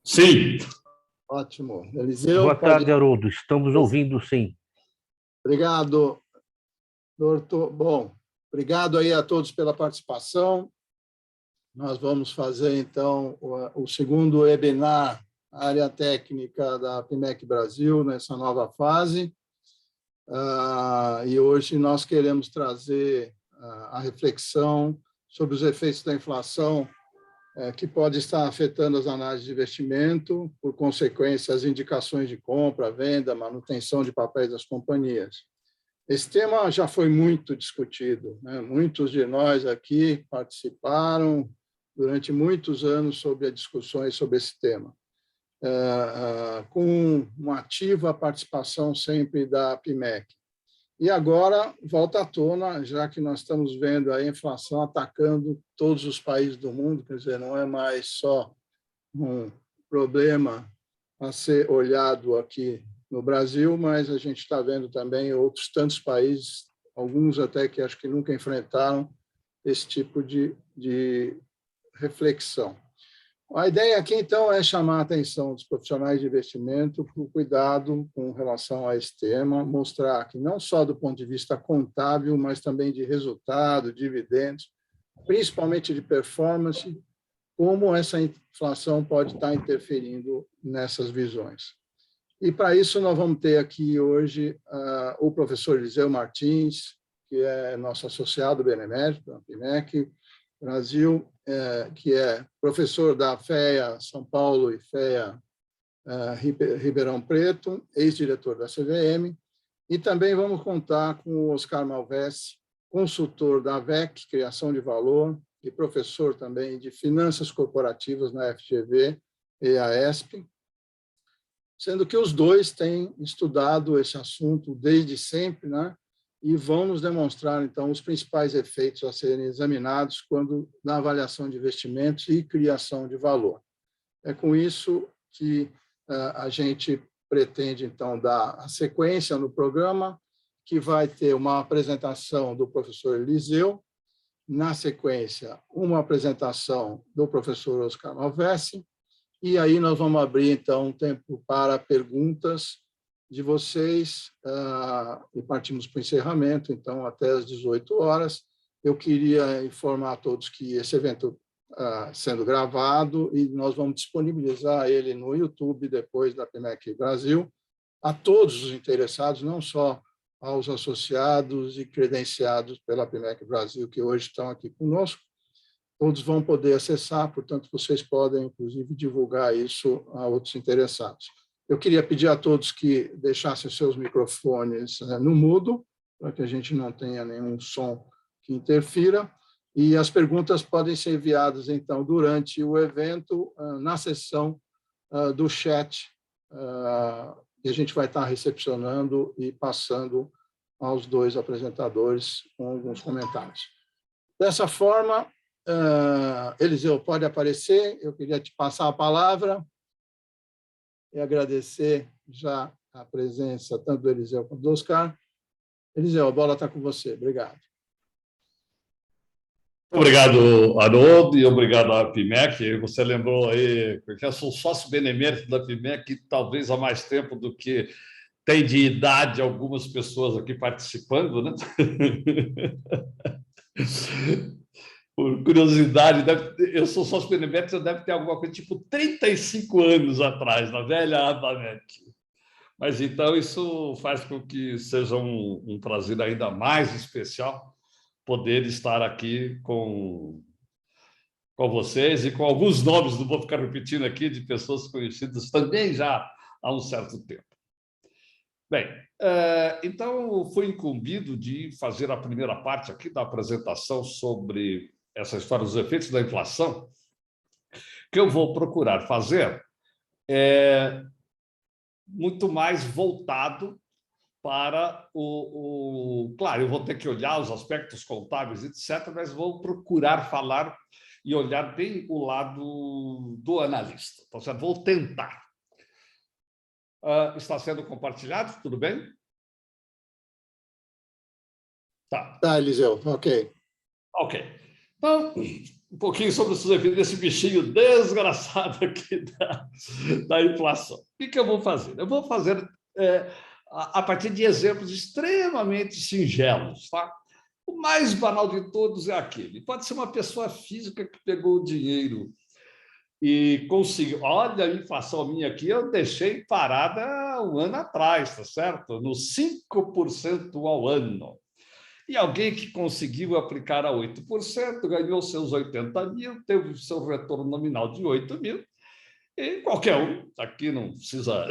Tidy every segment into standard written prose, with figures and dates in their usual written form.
Sim. Ótimo. Eliseu, Boa tarde, Haroldo. Estamos ouvindo, sim. Obrigado, doutor. Bom, obrigado aí a todos pela participação. Nós vamos fazer, então, o segundo webinar, área técnica da PMEC Brasil, nessa nova fase. E hoje nós queremos trazer a reflexão sobre os efeitos da inflação que pode estar afetando as análises de investimento, por consequência, as indicações de compra, venda, manutenção de papéis das companhias. Esse tema já foi muito discutido, né? Muitos de nós aqui participaram durante muitos anos sobre discussões sobre esse tema, com uma ativa participação sempre da PMEC. E agora volta à tona, já que nós estamos vendo a inflação atacando todos os países do mundo, quer dizer, não é mais só um problema a ser olhado aqui no Brasil, mas a gente está vendo também outros tantos países, alguns até que acho que nunca enfrentaram esse tipo de reflexão. A ideia aqui, então, é chamar a atenção dos profissionais de investimento para o cuidado com relação a esse tema, mostrar que não só do ponto de vista contábil, mas também de resultado, dividendos, principalmente de performance, como essa inflação pode estar interferindo nessas visões. E, para isso, nós vamos ter aqui hoje o professor Eliseu Martins, que é nosso associado benemérito da PMEC Brasil, que é professor da FEA São Paulo e FEA Ribeirão Preto, ex-diretor da CVM, e também vamos contar com o Oscar Malvesi, consultor da AVEC, Criação de Valor, e professor também de Finanças Corporativas na FGV e a ESP, sendo que os dois têm estudado esse assunto desde sempre, né? E vão nos demonstrar, então, os principais efeitos a serem examinados quando na avaliação de investimentos e criação de valor. É com isso que a gente pretende, então, dar a sequência no programa, que vai ter uma apresentação do professor Eliseu, na sequência, uma apresentação do professor Oscar Malvesi, e aí nós vamos abrir, então, um tempo para perguntas de vocês, e partimos para o encerramento, então, até às 18 horas. Eu queria informar a todos que esse evento está sendo gravado e nós vamos disponibilizar ele no YouTube, depois da PMEC Brasil, a todos os interessados, não só aos associados e credenciados pela PMEC Brasil, que hoje estão aqui conosco. Todos vão poder acessar, portanto, vocês podem, inclusive, divulgar isso a outros interessados. Eu queria pedir a todos que deixassem os seus microfones no mudo, para que a gente não tenha nenhum som que interfira, e as perguntas podem ser enviadas, então, durante o evento, na sessão do chat, e a gente vai estar recepcionando e passando aos dois apresentadores com alguns comentários. Dessa forma, Eliseu, pode aparecer, eu queria te passar a palavra e agradecer já a presença tanto do Eliseu quanto do Oscar. Eliseu, a bola está com você. Obrigado. Obrigado, Haroldo, e obrigado à PMEC. Você lembrou aí que eu sou sócio benemérito da PMEC, talvez há mais tempo do que tem de idade algumas pessoas aqui participando, né? Por curiosidade, eu sou sócio benemérito, deve ter alguma coisa tipo 35 anos atrás, na velha ABAMEC. Mas, então, isso faz com que seja um prazer ainda mais especial poder estar aqui com vocês e com alguns nomes, não vou ficar repetindo aqui, de pessoas conhecidas também já há um certo tempo. Bem, então, fui incumbido de fazer a primeira parte aqui da apresentação sobre essa história dos efeitos da inflação, que eu vou procurar fazer muito mais voltado para Claro, eu vou ter que olhar os aspectos contábeis, etc., mas vou procurar falar e olhar bem o lado do analista. Então, certo? Vou tentar. Está sendo compartilhado? Tudo bem? Tá. Tá, Eliseu. Ok. Ok. Então, um pouquinho sobre os efeitos desse bichinho desgraçado aqui da inflação. O que eu vou fazer? Eu vou fazer a partir de exemplos extremamente singelos, tá? O mais banal de todos é aquele. Pode ser uma pessoa física que pegou o dinheiro e conseguiu. Olha, a inflação minha aqui eu deixei parada um ano atrás, tá certo? Nos 5% ao ano. E alguém que conseguiu aplicar a 8%, ganhou seus 80 mil, teve seu retorno nominal de 8 mil, e qualquer um, aqui não precisa...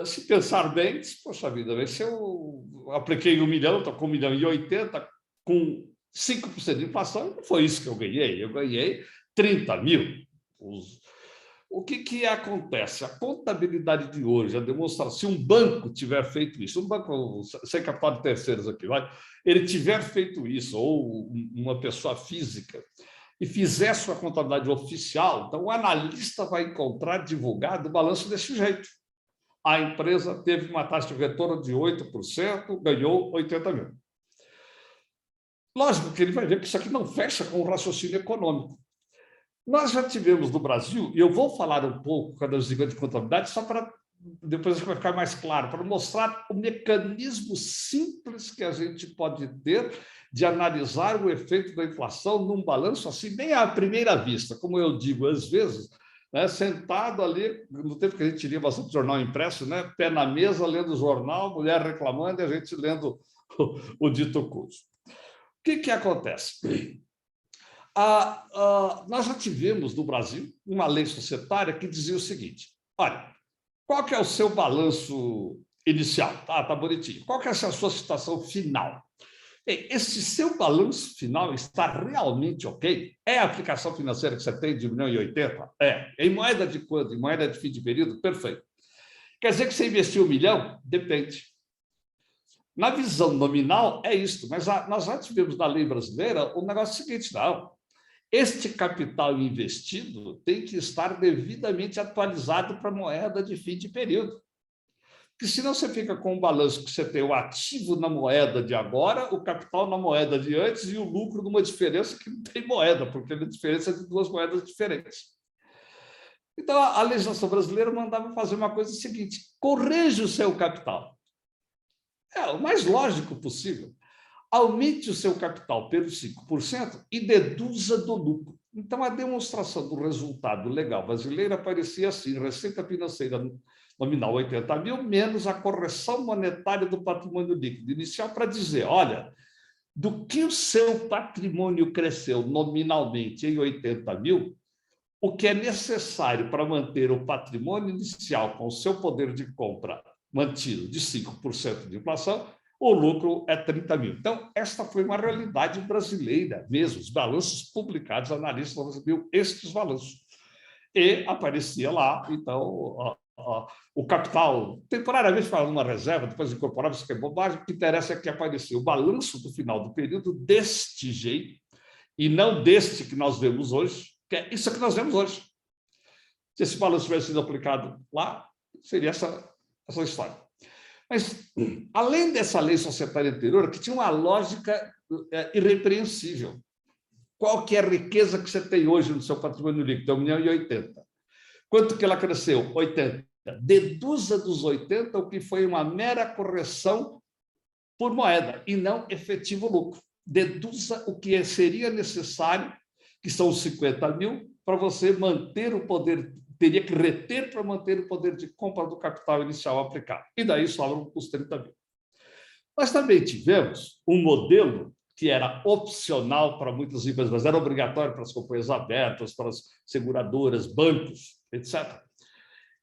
se pensar bem, poxa vida, se eu apliquei 1 milhão, estou com 1,80 milhão, com 5% de inflação, não foi isso que eu ganhei 30 mil. O que acontece? A contabilidade de hoje, a demonstração, se um banco tiver feito isso, um banco sem capital de terceiros aqui, ele tiver feito isso, ou uma pessoa física, e fizer sua contabilidade oficial, então o analista vai encontrar divulgado o balanço desse jeito. A empresa teve uma taxa de retorno de 8%, ganhou 80 mil. Lógico que ele vai ver que isso aqui não fecha com o raciocínio econômico. Nós já tivemos no Brasil, e eu vou falar um pouco quando eu digo de contabilidade, só para depois vai ficar mais claro, para mostrar o mecanismo simples que a gente pode ter de analisar o efeito da inflação num balanço assim, bem à primeira vista, como eu digo às vezes, né, sentado ali, no tempo que a gente lia bastante jornal impresso, né, pé na mesa, lendo o jornal, mulher reclamando e a gente lendo o dito curso. O que acontece? Nós já tivemos no Brasil uma lei societária que dizia o seguinte: olha, qual que é o seu balanço inicial? Tá bonitinho. Qual que é a sua situação final? Esse seu balanço final está realmente ok? É a aplicação financeira que você tem de 1,80 milhão? Em moeda de quanto? Em moeda de fim de período? Perfeito. Quer dizer que você investiu 1 milhão? Depende. Na visão nominal, é isso, mas nós já tivemos na lei brasileira o negócio seguinte: não. Este capital investido tem que estar devidamente atualizado para a moeda de fim de período. Porque senão você fica com um balanço que você tem o ativo na moeda de agora, o capital na moeda de antes e o lucro numa diferença que não tem moeda, porque é a diferença de duas moedas diferentes. Então, a legislação brasileira mandava fazer uma coisa seguinte: corrija o seu capital. O mais lógico possível. Aumente o seu capital pelos 5% e deduza do lucro. Então, a demonstração do resultado legal brasileiro aparecia assim: receita financeira nominal 80 mil, menos a correção monetária do patrimônio líquido inicial, para dizer, olha, do que o seu patrimônio cresceu nominalmente em 80 mil, o que é necessário para manter o patrimônio inicial com o seu poder de compra mantido de 5% de inflação, o lucro é 30 mil. Então, esta foi uma realidade brasileira mesmo. Os balanços publicados, analistas recebiam estes balanços. E aparecia lá, então, o capital, temporariamente falando uma reserva, depois incorporava, isso que é bobagem, o que interessa é que aparecia o balanço do final do período deste jeito, e não deste que nós vemos hoje, que é isso que nós vemos hoje. Se esse balanço tivesse sido aplicado lá, seria essa história. Mas, além dessa lei societária anterior, que tinha uma lógica irrepreensível, qual que é a riqueza que você tem hoje no seu patrimônio líquido? É 1,80 milhão. Quanto que ela cresceu? 80. Deduza dos 80 o que foi uma mera correção por moeda e não efetivo lucro. Deduza o que seria necessário, que são os 50 mil, para você manter o poder, teria que reter para manter o poder de compra do capital inicial aplicado. E daí sobram os 30 mil. Nós também tivemos um modelo que era opcional para muitas empresas, mas era obrigatório para as companhias abertas, para as seguradoras, bancos, etc.,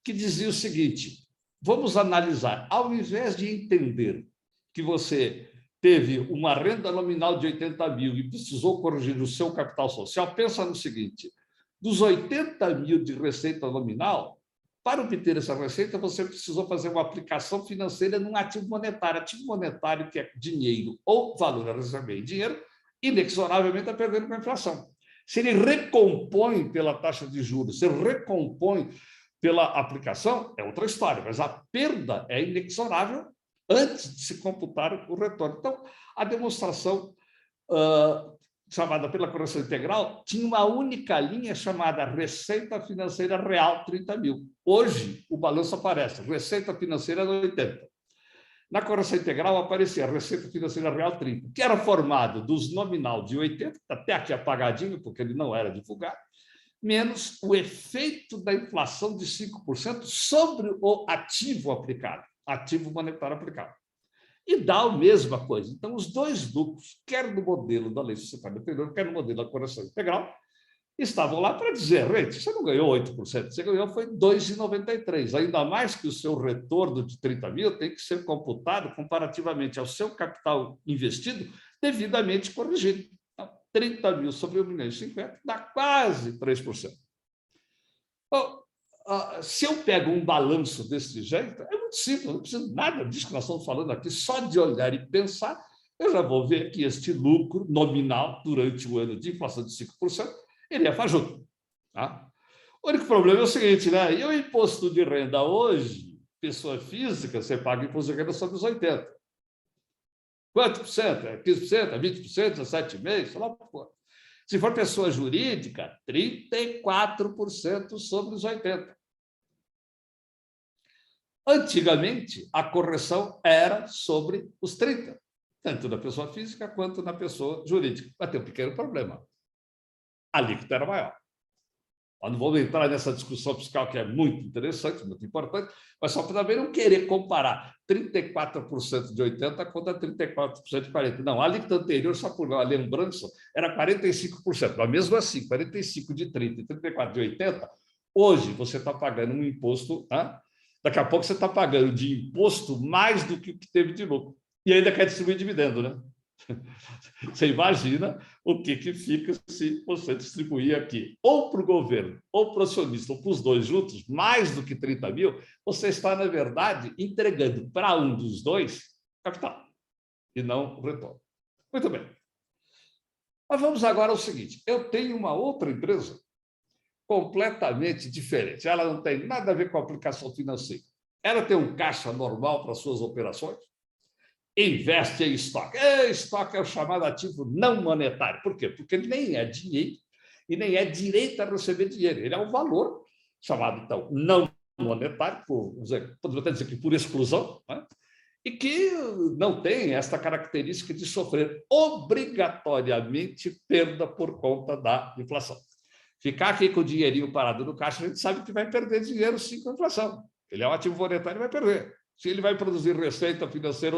que dizia o seguinte: vamos analisar, ao invés de entender que você teve uma renda nominal de 80 mil e precisou corrigir o seu capital social, pensa no seguinte: dos 80 mil de receita nominal, para obter essa receita, você precisou fazer uma aplicação financeira num ativo monetário. Ativo monetário que é dinheiro ou valor a receber em dinheiro, inexoravelmente está perdendo com a inflação. Se ele recompõe pela taxa de juros, se ele recompõe pela aplicação, é outra história, mas a perda é inexorável antes de se computar o retorno. Então, a demonstração chamada pela correção integral, tinha uma única linha chamada Receita Financeira Real, 30 mil. Hoje, o balanço aparece, Receita Financeira 80. Na correção integral aparecia a Receita Financeira Real 30, que era formado dos nominal de 80, até aqui apagadinho, porque ele não era divulgado, menos o efeito da inflação de 5% sobre o ativo aplicado, ativo monetário aplicado. E dá a mesma coisa. Então, os dois lucros, quer no modelo da lei societária anterior, quer no modelo da correção integral, estavam lá para dizer, gente, você não ganhou 8%, você ganhou foi 2,93%. Ainda mais que o seu retorno de 30 mil tem que ser computado comparativamente ao seu capital investido devidamente corrigido. Então, 30 mil sobre 1,50 dá quase 3%. Bom, se eu pego um balanço desse jeito, é muito simples, não preciso nada disso que nós estamos falando aqui, só de olhar e pensar, eu já vou ver que este lucro nominal durante o ano de inflação de 5%, ele é fajuto. Tá? O único problema é o seguinte, né? E o imposto de renda hoje, pessoa física, você paga imposto de renda sobre os 80. Quanto por cento? É 15%? É 20%? 17,5%? Sei lá o que for. Se for pessoa jurídica, 34% sobre os 80%. Antigamente, a correção era sobre os 30%, tanto na pessoa física quanto na pessoa jurídica. Mas tem um pequeno problema. A alíquota era maior. Nós não vamos entrar nessa discussão fiscal que é muito interessante, muito importante, mas só para também não querer comparar 34% de 80 contra 34% de 40. Não, a alíquota anterior, só por uma lembrança, era 45%. Mas mesmo assim, 45% de 30% e 34% de 80%, hoje você está pagando um imposto, tá? Daqui a pouco você está pagando de imposto mais do que o que teve de lucro. E ainda quer distribuir dividendo, né? Você imagina o que fica se você distribuir aqui, ou para o governo, ou para o acionista, ou para os dois juntos, mais do que 30 mil, você está, na verdade, entregando para um dos dois capital, e não o retorno. Muito bem. Mas vamos agora ao seguinte, eu tenho uma outra empresa completamente diferente, ela não tem nada a ver com a aplicação financeira. Ela tem um caixa normal para suas operações, investe em estoque. Estoque é o chamado ativo não monetário. Por quê? Porque ele nem é dinheiro e nem é direito a receber dinheiro. Ele é um valor chamado, então, não monetário, podemos até dizer que por exclusão, né? E que não tem esta característica de sofrer obrigatoriamente perda por conta da inflação. Ficar aqui com o dinheirinho parado no caixa, a gente sabe que vai perder dinheiro sim com a inflação. Ele é um ativo monetário e vai perder. Se ele vai produzir receita financeira,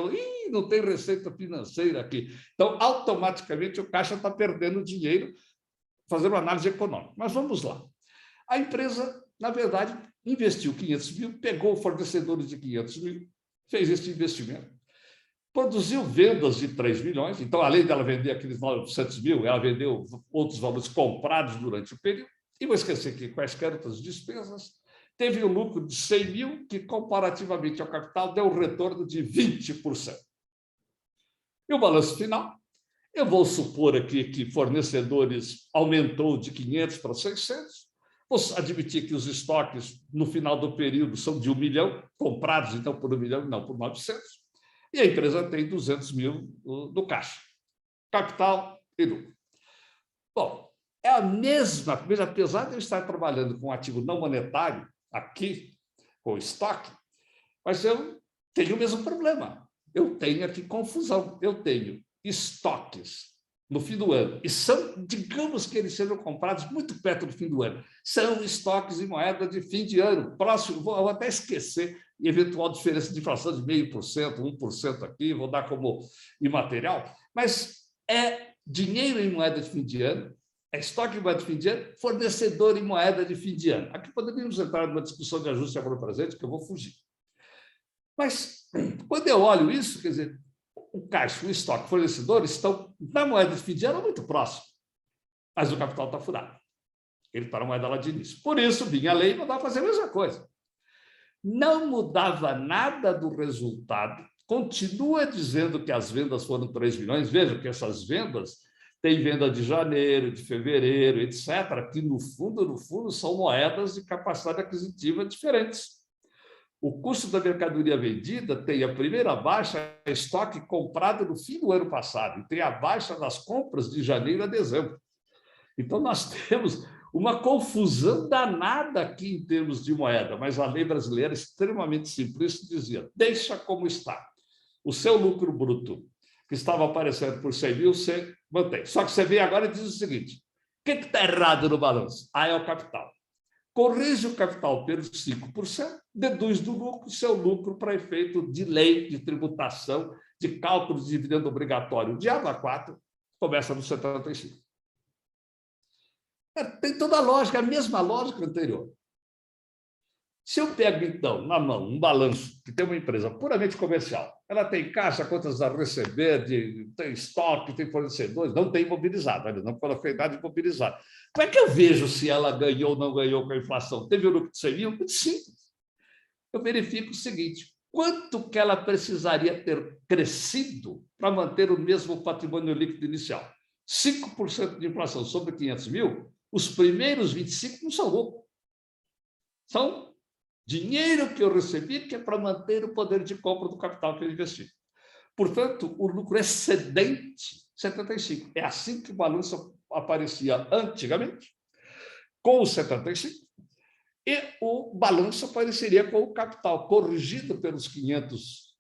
não tem receita financeira aqui. Então, automaticamente, o caixa está perdendo dinheiro fazendo uma análise econômica. Mas vamos lá. A empresa, na verdade, investiu 500 mil, pegou fornecedores de 500 mil, fez esse investimento, produziu vendas de 3 milhões. Então, além dela vender aqueles 900 mil, ela vendeu outros valores comprados durante o período. E vou esquecer aqui quaisquer outras despesas. Teve um lucro de 100 mil, que, comparativamente ao capital, deu um retorno de 20%. E o balanço final, eu vou supor aqui que fornecedores aumentou de 500 para 600, vou admitir que os estoques, no final do período, são de 1 milhão, comprados, então, por 1 milhão, não por 900, e a empresa tem 200 mil no caixa. Capital e lucro. Bom, é a mesma coisa, apesar de eu estar trabalhando com um ativo não monetário, aqui, com estoque, mas eu tenho o mesmo problema. Eu tenho aqui confusão. Eu tenho estoques no fim do ano, e são, digamos que eles sejam comprados muito perto do fim do ano, são estoques em moeda de fim de ano, próximo, vou até esquecer eventual diferença de inflação de 0,5%, 1% aqui, vou dar como imaterial, mas é dinheiro em moeda de fim de ano, é estoque em moeda de fim de ano, fornecedor em moeda de fim de ano. Aqui poderíamos entrar numa discussão de ajuste agro-presente, que eu vou fugir. Mas, quando eu olho isso, quer dizer, o caixa, o estoque, o fornecedor estão na moeda de fim de ano muito próximo, mas o capital está furado. Ele está na moeda lá de início. Por isso, vinha a lei e mandava fazer a mesma coisa. Não mudava nada do resultado, continua dizendo que as vendas foram 3 milhões. Veja que essas vendas... Tem venda de janeiro, de fevereiro, etc., que, no fundo, são moedas de capacidade aquisitiva diferentes. O custo da mercadoria vendida tem a primeira baixa estoque comprado no fim do ano passado e tem a baixa das compras de janeiro a dezembro. Então, nós temos uma confusão danada aqui em termos de moeda, mas a lei brasileira é extremamente simplista, dizia, deixa como está. O seu lucro bruto, que estava aparecendo por 100 mil, você mantém. Só que você vem agora e diz o seguinte, o que está errado no balanço? Ah, é o capital. Corrige o capital pelos 5%, deduz do lucro seu lucro para efeito de lei de tributação, de cálculo de dividendo obrigatório de ABA 4, começa no 75. Tem toda a lógica, a mesma lógica anterior. Se eu pego, então, na mão um balanço que tem uma empresa puramente comercial, ela tem caixa, contas a receber, tem estoque, tem fornecedores, não tem imobilizado, ainda não coloquei nada imobilizado. Como é que eu vejo se ela ganhou ou não ganhou com a inflação? Teve o lucro de 100 mil? Muito simples. Eu verifico o seguinte, quanto que ela precisaria ter crescido para manter o mesmo patrimônio líquido inicial? 5% de inflação sobre 500 mil, os primeiros 25 não são lucro. São dinheiro que eu recebi, que é para manter o poder de compra do capital que eu investi. Portanto, o lucro excedente, 75. É assim que o balanço aparecia antigamente, com o 75, e o balanço apareceria com o capital corrigido pelos 500,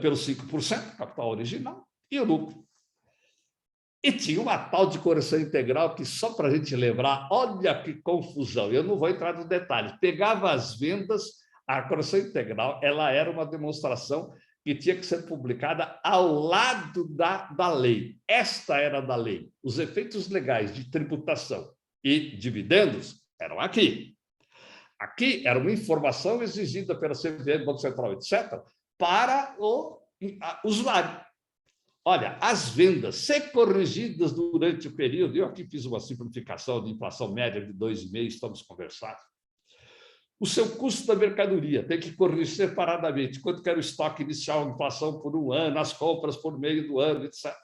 pelos 5%, capital original, e o lucro. E tinha uma tal de correção integral que, só para a gente lembrar, olha que confusão, eu não vou entrar nos detalhes, pegava as vendas, a correção integral ela era uma demonstração que tinha que ser publicada ao lado da lei. Esta era da lei. Os efeitos legais de tributação e dividendos eram aqui. Aqui era uma informação exigida pela CVM, Banco Central, etc., para o usuário. Olha, as vendas, se corrigidas durante o período, eu aqui fiz uma simplificação de inflação média de 2,5%, estamos conversando. O seu custo da mercadoria tem que corrigir separadamente. Quanto que era o estoque inicial, a inflação por um ano, as compras por meio do ano, etc.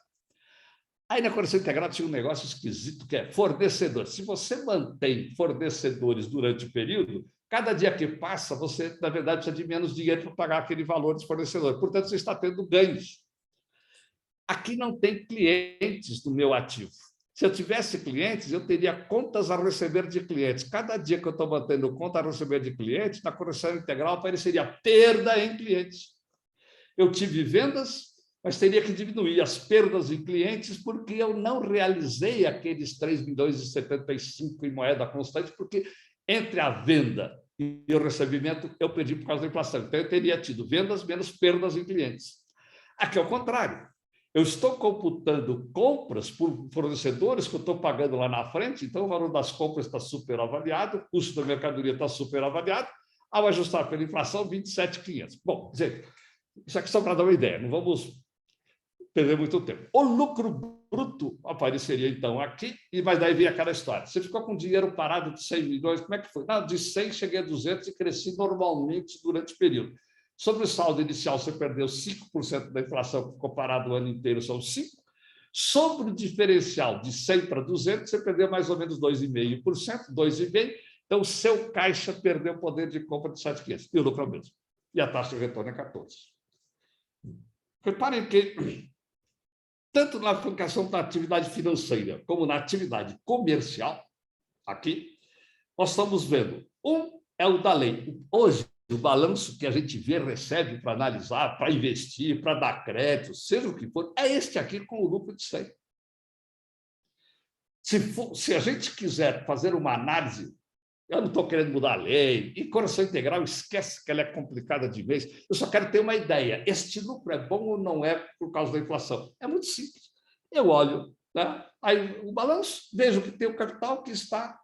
Aí na correção integral tinha um negócio esquisito que é fornecedor. Se você mantém fornecedores durante o período, cada dia que passa, você, na verdade, precisa de menos dinheiro para pagar aquele valor de fornecedor. Portanto, você está tendo ganhos. Aqui não tem clientes no meu ativo. Se eu tivesse clientes, eu teria contas a receber de clientes. Cada dia que eu estou mantendo conta a receber de clientes, na correção integral apareceria perda em clientes. Eu tive vendas, mas teria que diminuir as perdas em clientes porque eu não realizei aqueles 3,75 milhões em moeda constante, porque entre a venda e o recebimento eu perdi por causa da inflação. Então, eu teria tido vendas menos perdas em clientes. Aqui é o contrário. Eu estou computando compras por fornecedores que eu estou pagando lá na frente, então o valor das compras está superavaliado, o custo da mercadoria está superavaliado, ao ajustar pela inflação, 27.500. Bom, dizer, isso aqui só para dar uma ideia, não vamos perder muito tempo. O lucro bruto apareceria, então, aqui, mas daí vem aquela história. Você ficou com dinheiro parado de 100 milhões, como é que foi? Não, de 100 cheguei a 200 e cresci normalmente durante o período. Sobre o saldo inicial, você perdeu 5% da inflação, que ficou parado o ano inteiro, são 5%. Sobre o diferencial de 100 para 200, você perdeu mais ou menos 2,5%, 2,5%. Então, o seu caixa perdeu o poder de compra de 7,500. E o lucro é o mesmo. E a taxa de retorno é 14%. Reparem que, tanto na aplicação da atividade financeira como na atividade comercial, aqui, nós estamos vendo. Um é o da lei. Hoje, o balanço que a gente vê, recebe para analisar, para investir, para dar crédito, seja o que for, é este aqui com o lucro de 100. Se a gente quiser fazer uma análise, eu não estou querendo mudar a lei, e correção integral, esquece que ela é complicada de vez, eu só quero ter uma ideia, este lucro é bom ou não é por causa da inflação? É muito simples. Eu olho, né? Aí o balanço, vejo que tem o capital que está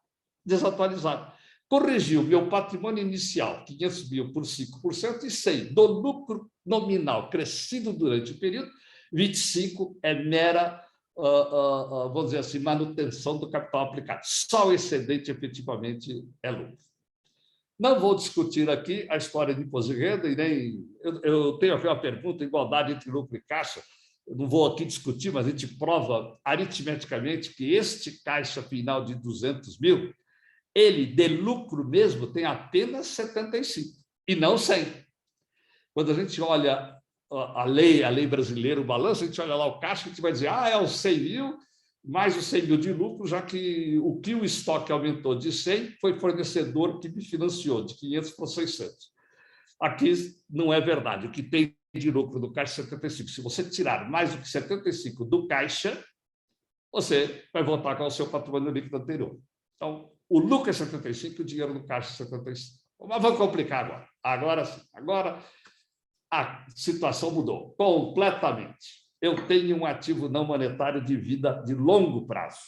desatualizado. Corrigiu meu patrimônio inicial, 500 mil por 5%, e 100 do lucro nominal crescido durante o período, 25 é mera, vamos dizer assim, manutenção do capital aplicado. Só o excedente, efetivamente, é lucro. Não vou discutir aqui a história de imposto de renda, e nem... Eu tenho aqui uma pergunta, igualdade entre lucro e caixa, eu não vou aqui discutir, mas a gente prova aritmeticamente que este caixa final de 200 mil, ele, de lucro mesmo, tem apenas 75. e não 100. Quando a gente olha a lei brasileira, o balanço, a gente olha lá o caixa, a gente vai dizer, é os 100 mil, mais os 100 mil de lucro, já que o estoque aumentou de 100, foi fornecedor que me financiou, de 500 para 600. Aqui não é verdade. O que tem de lucro do caixa é 75. Se você tirar mais do que 75 do caixa, você vai voltar com o seu patrimônio líquido anterior. Então, o lucro é 75 e o dinheiro do caixa é 75. Mas vamos complicar agora. Agora sim. Agora a situação mudou completamente. Eu tenho um ativo não monetário de vida de longo prazo.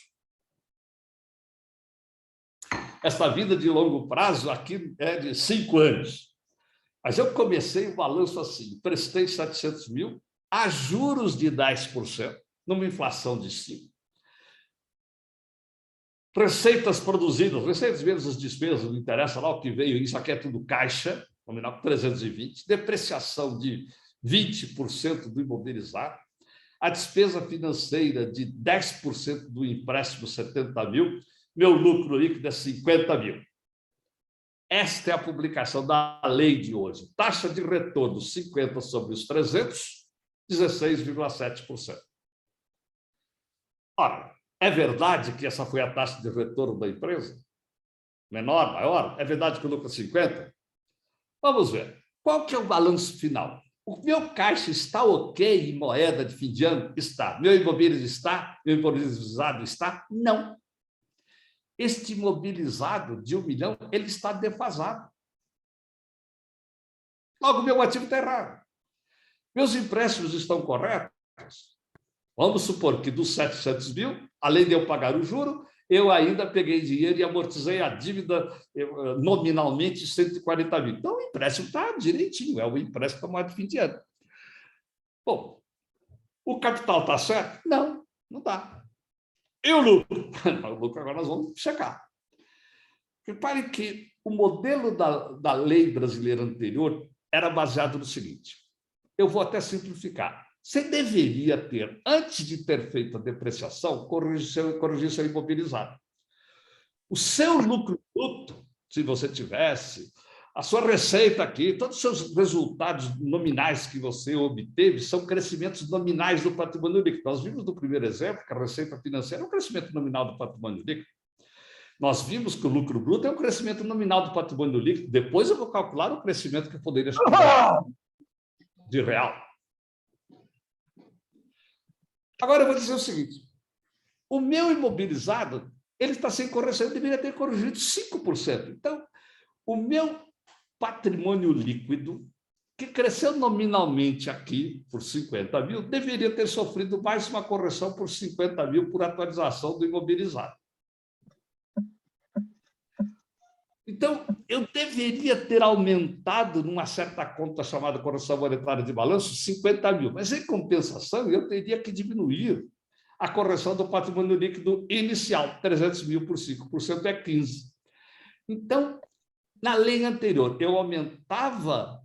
Essa vida de longo prazo aqui é de 5 anos. Mas eu comecei o balanço assim, prestei 700 mil a juros de 10%, numa inflação de 5%. Receitas produzidas, receitas menos as despesas, não interessa lá o que veio, isso aqui é tudo caixa, nominal 320, depreciação de 20% do imobilizado, a despesa financeira de 10% do empréstimo, 70 mil, meu lucro líquido é 50 mil. Esta é a publicação da lei de hoje. Taxa de retorno 50 sobre os 300, 16,7%. Ora, é verdade que essa foi a taxa de retorno da empresa? Menor, maior? É verdade que o lucro é 50? Vamos ver. Qual que é o balanço final? O meu caixa está ok em moeda de fim de ano? Está. Meu imobilizado está? Meu imobilizado está? Não. Este imobilizado de 1 milhão, ele está defasado. Logo, meu ativo está errado. Meus empréstimos estão corretos? Vamos supor que dos 700 mil, além de eu pagar o juro, eu ainda peguei dinheiro e amortizei a dívida nominalmente 140 mil. Então, o empréstimo está direitinho, é o empréstimo para moeda de fim de ano. Bom, o capital está certo? Não, não está. E o lucro? O lucro agora nós vamos checar. Repare que o modelo da lei brasileira anterior era baseado no seguinte, eu vou até simplificar. Você deveria ter, antes de ter feito a depreciação, corrigir seu imobilizado. O seu lucro bruto, se você tivesse, a sua receita aqui, todos os seus resultados nominais que você obteve são crescimentos nominais do patrimônio líquido. Nós vimos no primeiro exemplo que a receita financeira é um crescimento nominal do patrimônio líquido. Nós vimos que o lucro bruto é um crescimento nominal do patrimônio líquido. Depois eu vou calcular o crescimento que eu poderia chamar de real. Agora eu vou dizer o seguinte, o meu imobilizado, ele está sem correção, eu deveria ter corrigido 5%. Então, o meu patrimônio líquido, que cresceu nominalmente aqui por 50 mil, deveria ter sofrido mais uma correção por 50 mil por atualização do imobilizado. Então, eu deveria ter aumentado numa certa conta chamada correção monetária de balanço 50 mil, mas, em compensação, eu teria que diminuir a correção do patrimônio líquido inicial, 300 mil por 5% é 15. Então, na lei anterior, eu aumentava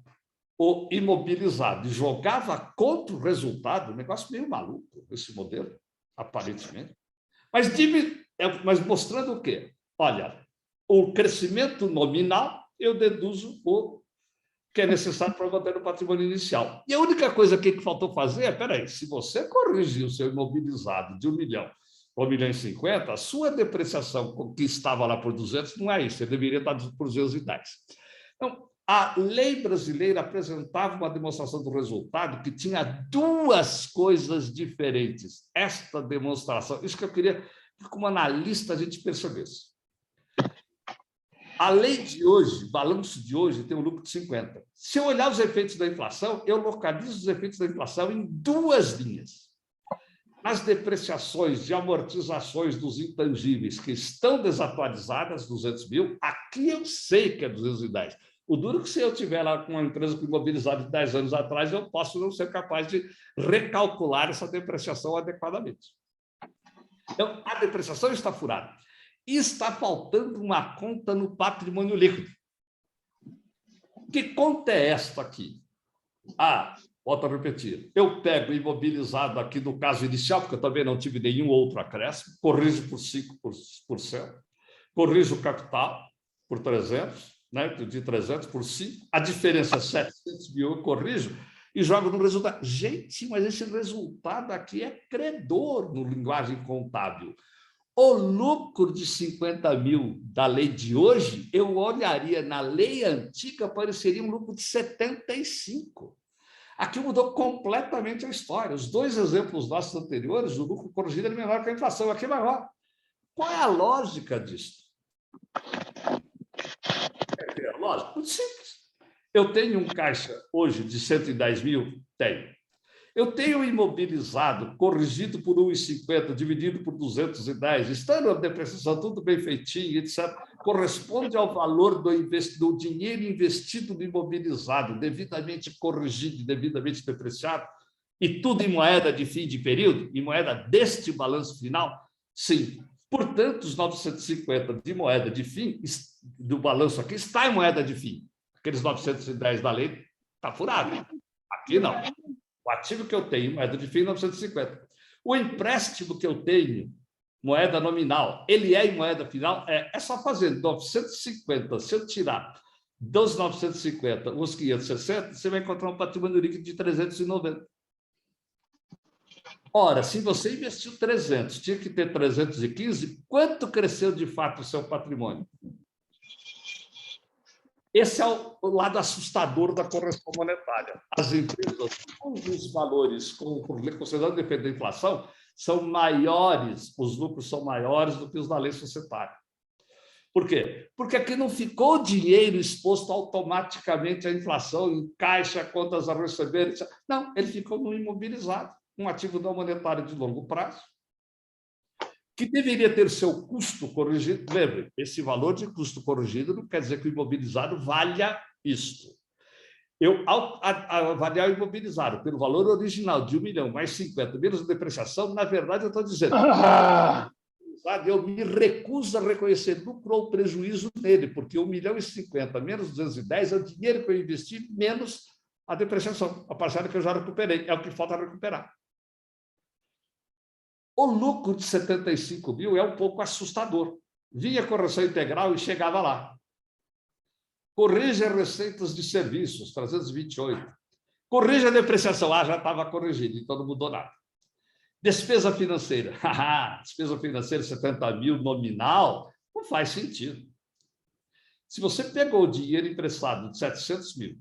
o imobilizado e jogava contra o resultado, um negócio meio maluco, esse modelo, aparentemente. Mas mostrando o quê? Olha, o crescimento nominal, eu deduzo o que é necessário para manter o patrimônio inicial. E a única coisa que faltou fazer é, peraí, se você corrigir o seu imobilizado de 1 milhão para 1 milhão e 50, a sua depreciação, que estava lá por 200, não é isso, você deveria estar por 210. Então, a lei brasileira apresentava uma demonstração do resultado que tinha duas coisas diferentes. Esta demonstração, isso que eu queria que, como analista, a gente percebesse. A lei de hoje, o balanço de hoje, tem um lucro de 50. Se eu olhar os efeitos da inflação, eu localizo os efeitos da inflação em duas linhas. As depreciações e amortizações dos intangíveis que estão desatualizadas, 200 mil, aqui eu sei que é 210. O duro é que, se eu tiver lá com uma empresa com imobilizado de 10 anos atrás, eu posso não ser capaz de recalcular essa depreciação adequadamente. Então, a depreciação está furada. E está faltando uma conta no patrimônio líquido. Que conta é esta aqui? Volto a repetir. Eu pego imobilizado aqui no caso inicial, porque eu também não tive nenhum outro acréscimo, corrijo por 5%, corrijo o capital por 300, né, de 300 por 5, a diferença é 700 mil, eu corrijo, e jogo no resultado. Gente, mas esse resultado aqui é credor no linguagem contábil. O lucro de 50 mil da lei de hoje, eu olharia na lei antiga, pareceria um lucro de 75. Aqui mudou completamente a história. Os dois exemplos nossos anteriores, o lucro corrigido é menor que a inflação, aqui é maior. Qual é a lógica disso? É lógico, muito simples. Eu tenho um caixa hoje de 110 mil? Tenho. Eu tenho imobilizado, corrigido por 1,50, dividido por 210, estando a depreciação tudo bem feitinho, etc., corresponde ao valor do dinheiro investido no imobilizado, devidamente corrigido, devidamente depreciado, e tudo em moeda de fim de período, em moeda deste balanço final? Sim. Portanto, os 950 de moeda de fim, do balanço aqui, está em moeda de fim. Aqueles 910 da lei está furado. Aqui não. O ativo que eu tenho, moeda de fim, 950. O empréstimo que eu tenho, moeda nominal, ele é em moeda final? É só fazer 950. Se eu tirar dos 950 os 560, você vai encontrar um patrimônio líquido de 390. Ora, se você investiu 300, tinha que ter 315, quanto cresceu de fato o seu patrimônio? Esse é o lado assustador da correção monetária. As empresas, com os valores, considerando depender da inflação, são maiores, os lucros são maiores do que os da lei societária. Por quê? Porque aqui não ficou dinheiro exposto automaticamente à inflação, em caixa, contas a receber, etc. Não, ele ficou no imobilizado, um ativo não monetário de longo prazo, que deveria ter seu custo corrigido. Lembre, esse valor de custo corrigido não quer dizer que o imobilizado valha isto. Eu, ao avaliar o imobilizado pelo valor original de 1 milhão mais 50 menos a depreciação, na verdade, eu estou dizendo, eu me recuso a reconhecer lucro ou prejuízo nele, porque 1 milhão e 50 menos 210 é o dinheiro que eu investi menos a depreciação, a parcela que eu já recuperei, é o que falta recuperar. O lucro de 75 mil é um pouco assustador. Vinha correção integral e chegava lá. Corrige receitas de serviços, 328. Corrige a depreciação. Já estava corrigido, então não mudou nada. Despesa financeira. Despesa financeira, 70 mil nominal, não faz sentido. Se você pegou o dinheiro emprestado de 700 mil,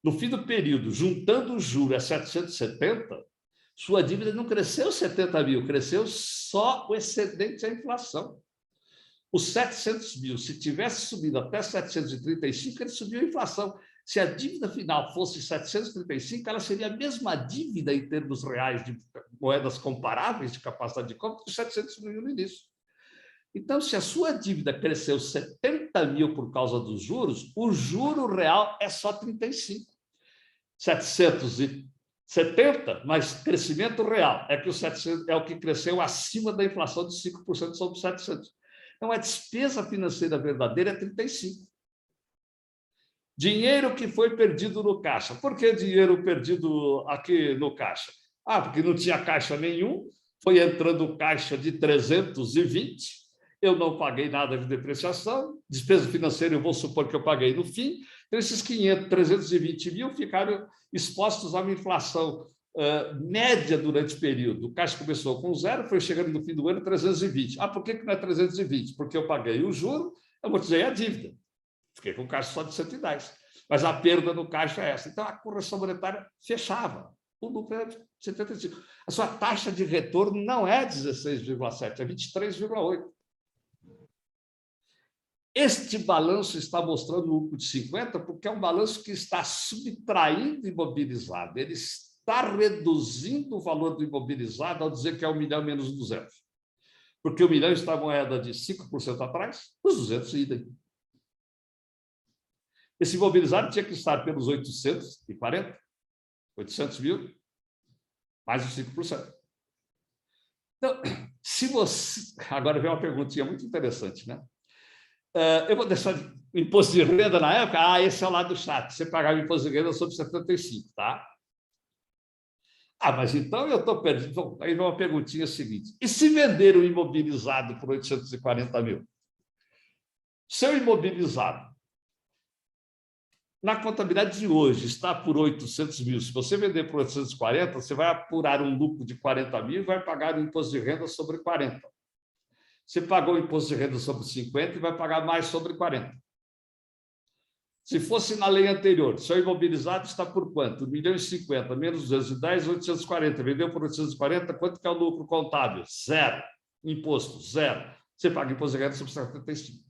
no fim do período, juntando o juro a 770, sua dívida não cresceu 70 mil, cresceu só o excedente à inflação. Os 700 mil, se tivesse subido até 735, ele subiu a inflação. Se a dívida final fosse 735, ela seria a mesma dívida em termos reais de moedas comparáveis de capacidade de compra de 700 mil no início. Então, se a sua dívida cresceu 70 mil por causa dos juros, o juro real é só 35. 770, mas crescimento real é que o 700 é o que cresceu acima da inflação de 5% sobre 700. Então, a despesa financeira verdadeira é 35. Dinheiro que foi perdido no caixa. Por que dinheiro perdido aqui no caixa? Porque não tinha caixa nenhum, foi entrando caixa de 320, eu não paguei nada de depreciação, despesa financeira eu vou supor que eu paguei no fim, então esses 320 mil ficaram expostos a uma inflação média durante o período. O caixa começou com 0, foi chegando no fim do ano 320. Por que não é 320? Porque eu paguei o juro, amortizei a dívida. Fiquei com o caixa só de 110. Mas a perda no caixa é essa. Então, a correção monetária fechava. O lucro era de 75. A sua taxa de retorno não é 16,7, é 23,8. Este balanço está mostrando o lucro de 50 porque é um balanço que está subtraindo imobilizado. Ele está reduzindo o valor do imobilizado ao dizer que é 1 milhão menos 200. Porque 1 milhão está moeda de 5% atrás, os 200 idem. Esse imobilizado tinha que estar pelos 840, 800 mil, mais os 5%. Então, se você... Agora vem uma perguntinha muito interessante, né? Eu vou deixar o imposto de renda na época. Esse é o lado do chat. Você pagava imposto de renda sobre 75, tá? Mas então eu estou perdido. Aí vem uma perguntinha seguinte. E se vender o imobilizado por 840 mil? Seu imobilizado, na contabilidade de hoje, está por 800 mil. Se você vender por 840, você vai apurar um lucro de 40 mil e vai pagar o imposto de renda sobre 40. Você pagou o imposto de renda sobre 50 e vai pagar mais sobre 40. Se fosse na lei anterior, seu imobilizado está por quanto? 1.050.000 menos 210, 840. Vendeu por 840, quanto que é o lucro contábil? Zero. Imposto, zero. Você paga imposto de renda sobre 75.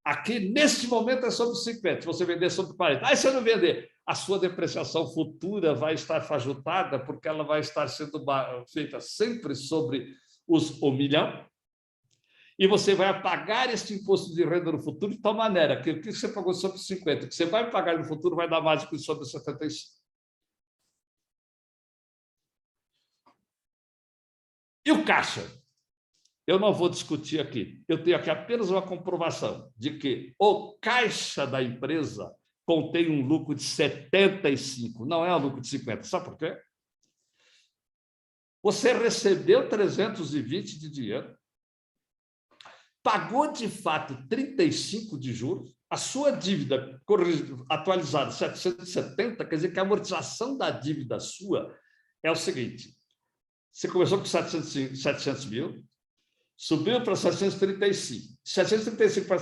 Aqui, neste momento, é sobre 50. Se você vender sobre 40. Aí, se eu não vender, a sua depreciação futura vai estar fajutada, porque ela vai estar sendo feita sempre sobre os 1 milhão. E você vai pagar este imposto de renda no futuro de tal maneira que o que você pagou sobre 50, o que você vai pagar no futuro vai dar mais do que sobre 75. E o caixa? Eu não vou discutir aqui. Eu tenho aqui apenas uma comprovação de que o caixa da empresa contém um lucro de 75, não é um lucro de 50. Sabe por quê? Você recebeu 320 de dinheiro, pagou de fato 35 de juros, a sua dívida atualizada 770, quer dizer que a amortização da dívida sua é o seguinte: você começou com 700 mil, subiu para 735. 735 para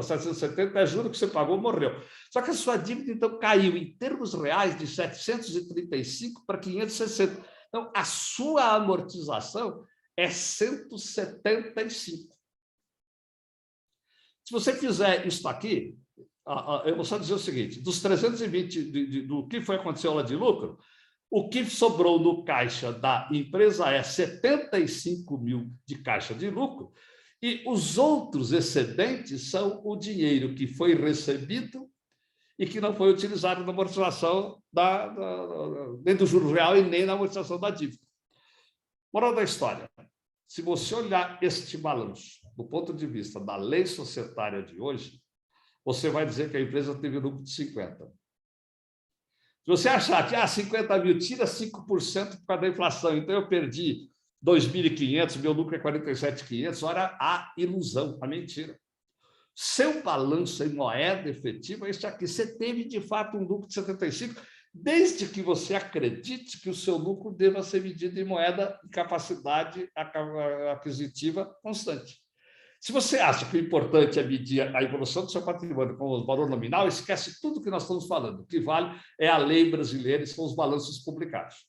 770 é juro que você pagou, morreu. Só que a sua dívida, então, caiu em termos reais de 735 para 560. Então, a sua amortização é 175. Se você fizer isso aqui, eu vou só dizer o seguinte: dos 320 do que foi aconteceu lá de lucro, o que sobrou no caixa da empresa é 75 mil de caixa de lucro, e os outros excedentes são o dinheiro que foi recebido e que não foi utilizado na amortização nem do juro real e nem na amortização da dívida. Moral da história: se você olhar este balanço do ponto de vista da lei societária de hoje, você vai dizer que a empresa teve lucro de 50. Se você achar que 50 mil, tira 5% por causa da inflação, então eu perdi 2.500, meu lucro é 47.500, ora, a ilusão, a mentira. Seu balanço em moeda efetiva é isso aqui. Você teve, de fato, um lucro de 75, desde que você acredite que o seu lucro deva ser medido em moeda de capacidade aquisitiva constante. Se você acha que o importante é medir a evolução do seu patrimônio com o valor nominal, esquece tudo que nós estamos falando. O que vale é a lei brasileira e são os balanços publicados.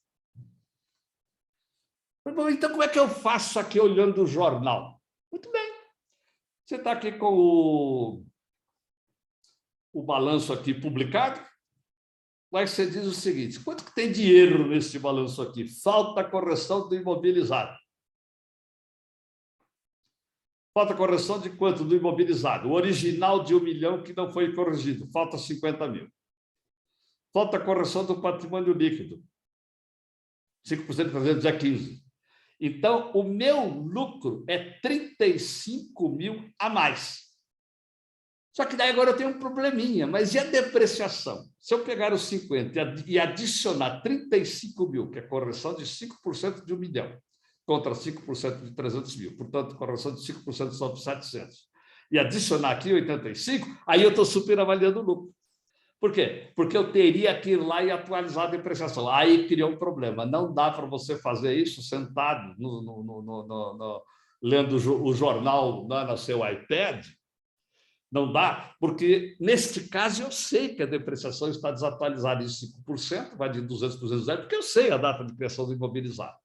Então, como é que eu faço aqui olhando o jornal? Muito bem. Você está aqui com o balanço aqui publicado. Aí você diz o seguinte: quanto que tem dinheiro nesse balanço aqui? Falta correção do imobilizado. Falta correção de quanto do imobilizado? O original de 1 milhão que não foi corrigido. Falta 50 mil. Falta correção do patrimônio líquido. 5% de 300 é 15. Então, o meu lucro é 35 mil a mais. Só que daí agora eu tenho um probleminha. Mas e a depreciação? Se eu pegar os 50 e adicionar 35 mil, que é correção de 5% de 1 milhão, contra 5% de 300 mil, portanto, correção de 5% sobre 700, e adicionar aqui 85, aí eu estou superavaliando o lucro. Por quê? Porque eu teria que ir lá e atualizar a depreciação. Aí criou um problema. Não dá para você fazer isso sentado lendo o jornal no seu iPad. Não dá, porque, neste caso, eu sei que a depreciação está desatualizada em 5%, vai de 200 para 200, porque eu sei a data de criação do imobilizado.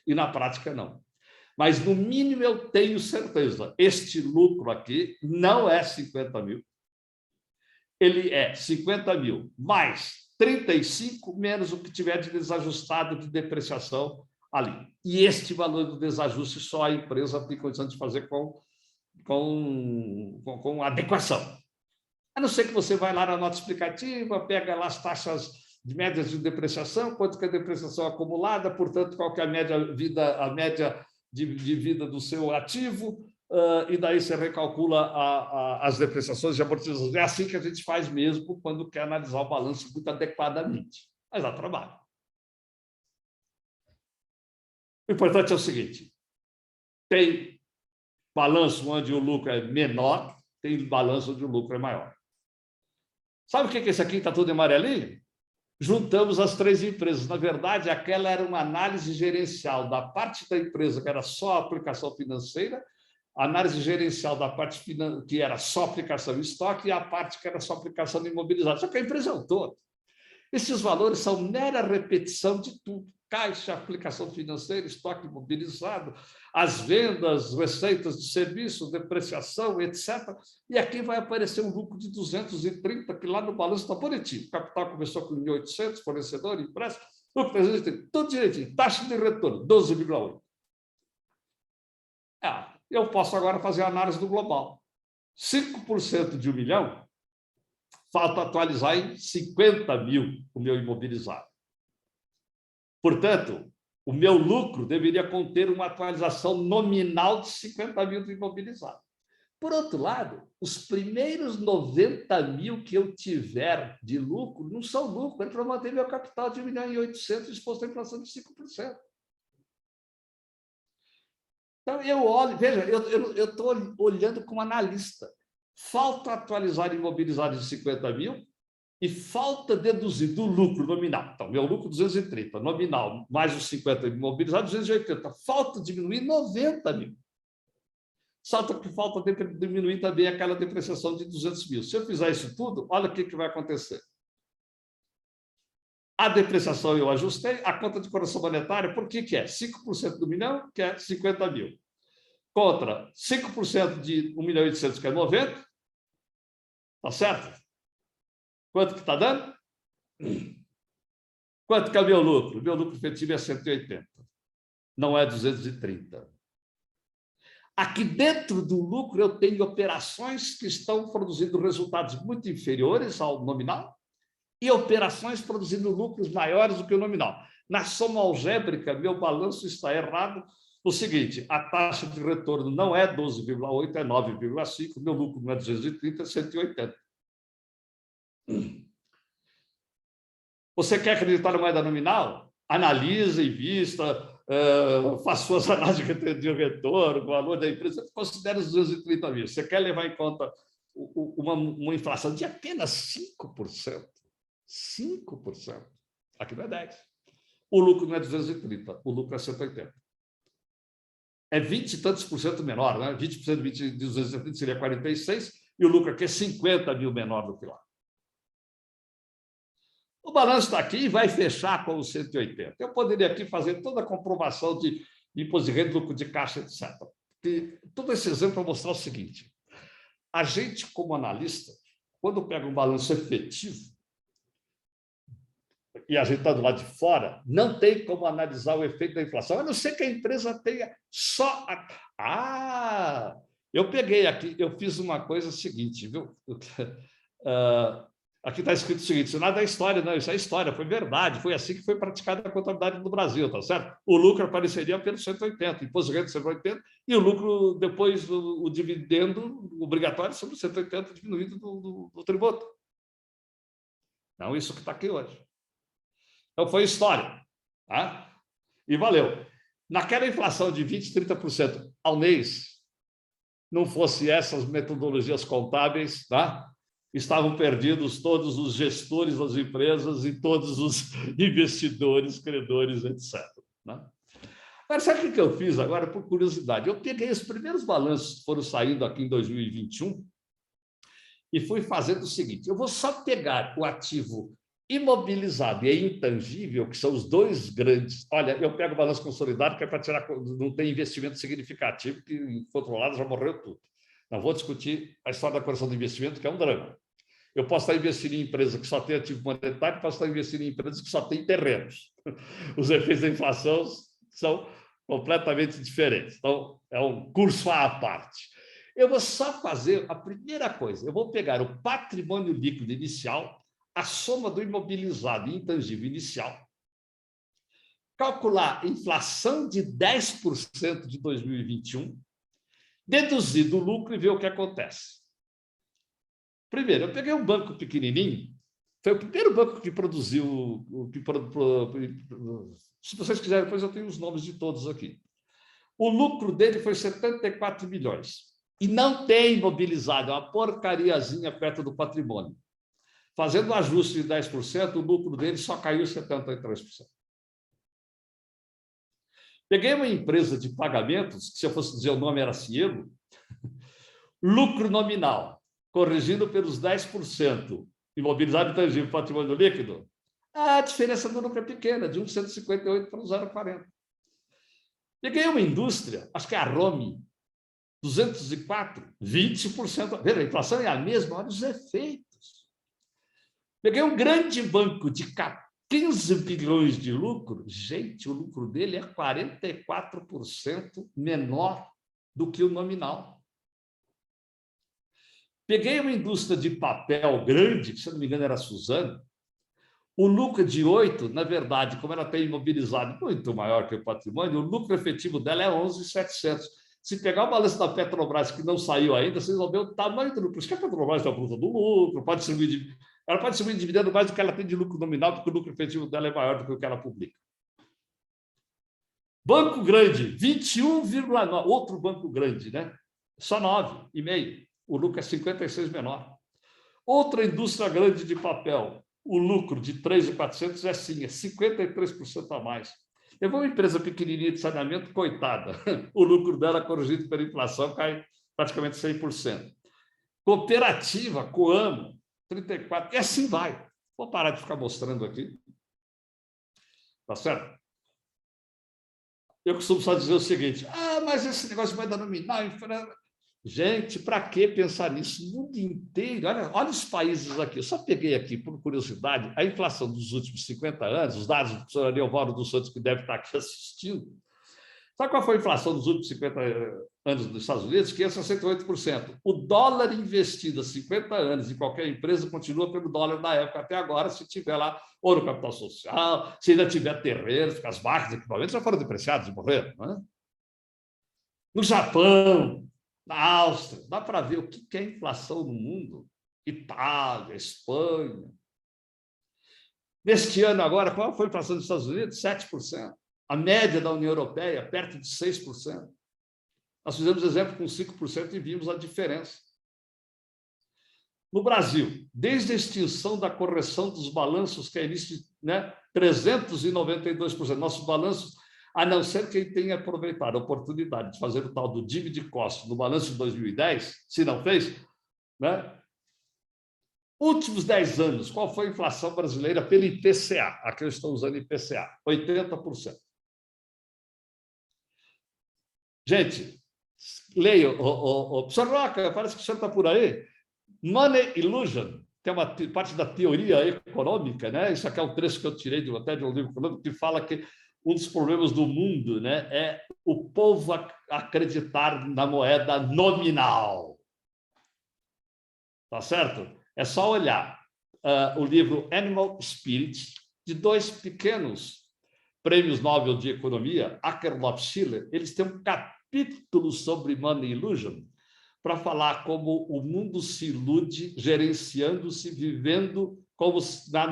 E na prática não. Mas, no mínimo, eu tenho certeza, este lucro aqui não é 50 mil, ele é 50 mil mais 35 menos o que tiver de desajustado de depreciação ali. E este valor do desajuste só a empresa tem condição de fazer com adequação. A não ser que você vai lá na nota explicativa, pega lá as taxas de médias de depreciação, quanto que é a depreciação acumulada, portanto, qual que é a média de vida do seu ativo, e daí você recalcula as depreciações e amortizações. É assim que a gente faz mesmo quando quer analisar o balanço muito adequadamente. Mas dá trabalho. O importante é o seguinte: tem balanço onde o lucro é menor, tem balanço onde o lucro é maior. Sabe o que é esse aqui está tudo em amarelinho? Juntamos as três empresas. Na verdade, aquela era uma análise gerencial da parte da empresa, que era só aplicação financeira, a análise gerencial da parte que era só aplicação em estoque e a parte que era só aplicação imobilizada. Só que a empresa é um todo. Esses valores são mera repetição de tudo. Caixa, aplicação financeira, estoque imobilizado, as vendas, receitas de serviço, depreciação, etc. E aqui vai aparecer um lucro de 230, que lá no balanço está bonitinho. O capital começou com 1.800, fornecedor, empréstimo, lucro 330, tudo direitinho. Taxa de retorno, 12,8. Eu posso agora fazer a análise do global. 5% de 1 milhão, falta atualizar em 50 mil o meu imobilizado. Portanto, o meu lucro deveria conter uma atualização nominal de 50 mil do imobilizado. Por outro lado, os primeiros 90 mil que eu tiver de lucro não são lucro, é para manter meu capital de 1.800.000 exposto à inflação de 5%. Então, eu olho, veja, eu estou olhando como analista. Falta atualizar imobilizado de 50 mil e falta deduzir do lucro nominal. Então, meu lucro 230, nominal, mais os 50 imobilizados, 280. Falta diminuir 90 mil. Falta diminuir também aquela depreciação de 200 mil. Se eu fizer isso tudo, olha o que vai acontecer. A depreciação eu ajustei, a conta de correção monetária, por que é? 5% do milhão, que é 50 mil. Contra 5% de 1.800.000, que é 90. Tá certo? Quanto que está dando? Quanto que é o meu lucro? O meu lucro efetivo é 180. Não é 230. Aqui dentro do lucro eu tenho operações que estão produzindo resultados muito inferiores ao nominal e operações produzindo lucros maiores do que o nominal. Na soma algébrica, meu balanço está errado. O seguinte, a taxa de retorno não é 12,8, é 9,5, meu lucro não é 230, é 180. Você quer acreditar na moeda nominal? Analise, invista, faça suas análises de retorno, o valor da empresa, considere os 230 mil. Você quer levar em conta uma inflação de apenas 5%? 5%. Aqui não é 10%. O lucro não é 230, o lucro é 180. É 20 e tantos por cento menor, né? 20% de 230 seria 46, e o lucro aqui é 50 mil menor do que lá. O balanço está aqui e vai fechar com os 180. Eu poderia aqui fazer toda a comprovação de imposto de renda, lucro de caixa, etc. E todo esse exemplo para mostrar o seguinte: a gente, como analista, quando pega um balanço efetivo, e a gente está do lado de fora, não tem como analisar o efeito da inflação, a não ser que a empresa tenha só... eu peguei aqui, eu fiz uma coisa seguinte, viu? Aqui está escrito o seguinte: isso nada é história, não, isso é história, foi verdade, foi assim que foi praticada a contabilidade no Brasil, tá certo? O lucro apareceria pelo 180, imposto de renda 180, e o lucro, depois, o dividendo obrigatório sobre o 180 diminuído do tributo. Não, isso que está aqui hoje. Então, foi história. Tá? E valeu. Naquela inflação de 20%, 30% ao mês, não fosse essas metodologias contábeis, tá? Estavam perdidos todos os gestores das empresas e todos os investidores, credores, etc. Né? Mas sabe o que eu fiz agora, por curiosidade? Eu peguei os primeiros balanços que foram saindo aqui em 2021 e fui fazendo o seguinte: eu vou só pegar o ativo imobilizado e intangível, que são os dois grandes. Olha, eu pego o balanço consolidado, que é para tirar, não tem investimento significativo, que, por outro lado, já morreu tudo. Não vou discutir a história da correção do investimento, que é um drama. Eu posso estar investindo em empresa que só tem ativo monetário, posso estar investindo em empresas que só têm terrenos. Os efeitos da inflação são completamente diferentes. Então, é um curso à parte. Eu vou só fazer a primeira coisa. Eu vou pegar o patrimônio líquido inicial, a soma do imobilizado e intangível inicial, calcular a inflação de 10% de 2021, deduzir do lucro e ver o que acontece. Primeiro, eu peguei um banco pequenininho, foi o primeiro banco que produziu... se vocês quiserem, depois eu tenho os nomes de todos aqui. O lucro dele foi 74 milhões. E não tem imobilizado, é uma porcariazinha perto do patrimônio. Fazendo um ajuste de 10%, o lucro dele só caiu 73%. Peguei uma empresa de pagamentos, que se eu fosse dizer o nome era Cielo, lucro nominal, corrigindo pelos 10%, imobilizado intangível, patrimônio líquido, a diferença do lucro é pequena, de 1,158 para 0,40. Peguei uma indústria, acho que é a Romi, 204, 20%. Veja, a inflação é a mesma, olha os efeitos. Peguei um grande banco de 15 bilhões de lucro, gente, o lucro dele é 44% menor do que o nominal. Peguei uma indústria de papel grande, que se não me engano era a Suzano, o lucro de 8, na verdade, como ela tem imobilizado muito maior que o patrimônio, o lucro efetivo dela é 11.700. Se pegar o balanço da Petrobras, que não saiu ainda, vocês vão ver o tamanho do lucro. Por isso que a Petrobras tem a fruta do lucro, ela pode distribuir dividendo mais do que ela tem de lucro nominal, porque o lucro efetivo dela é maior do que o que ela publica. Banco grande, 21,9. Outro banco grande, né? Só 9,5. O lucro é 56 menor. Outra indústria grande de papel, o lucro de 3.400 é sim, é 53% a mais. Eu vou uma empresa pequenininha de saneamento, coitada, o lucro dela, corrigido pela inflação, cai praticamente 100%. Cooperativa, Coamo, 34%, e assim vai. Vou parar de ficar mostrando aqui. Tá certo? Eu costumo só dizer o seguinte, mas esse negócio vai dar nominal, gente, para que pensar nisso? O mundo inteiro, olha os países aqui. Eu só peguei aqui, por curiosidade, a inflação dos últimos 50 anos, os dados do professor Ariovaldo dos Santos, que deve estar aqui assistindo. Sabe qual foi a inflação dos últimos 50 anos dos Estados Unidos? Que é 68%. O dólar investido há 50 anos em qualquer empresa continua pelo dólar da época até agora, se tiver lá ou no capital social, se ainda tiver terrenos, porque as máquinas e equipamentos já foram depreciados e morreram. Não é? No Japão, na Áustria, dá para ver o que é inflação no mundo. Itália, Espanha. Neste ano agora, qual foi a inflação dos Estados Unidos? 7%. A média da União Europeia, perto de 6%. Nós fizemos exemplo com 5% e vimos a diferença. No Brasil, desde a extinção da correção dos balanços, que é início, 392%. Nossos balanços, a não ser quem tenha aproveitado a oportunidade de fazer o tal do dividend cost no balanço de 2010, se não fez, últimos 10 anos, qual foi a inflação brasileira pelo IPCA? Aqui eu estou usando IPCA, 80%. Gente, leio, professor Roca, parece que o senhor está por aí. Money Illusion, tem uma parte da teoria econômica, né? Isso aqui é um trecho que eu tirei até de um livro econômico que fala que um dos problemas do mundo, né, é o povo acreditar na moeda nominal. Tá certo? É só olhar o livro Animal Spirit, de 2 pequenos prêmios Nobel de Economia, Akerlof e Schiller. Eles têm um capítulo sobre Money Illusion, para falar como o mundo se ilude, gerenciando-se, vivendo como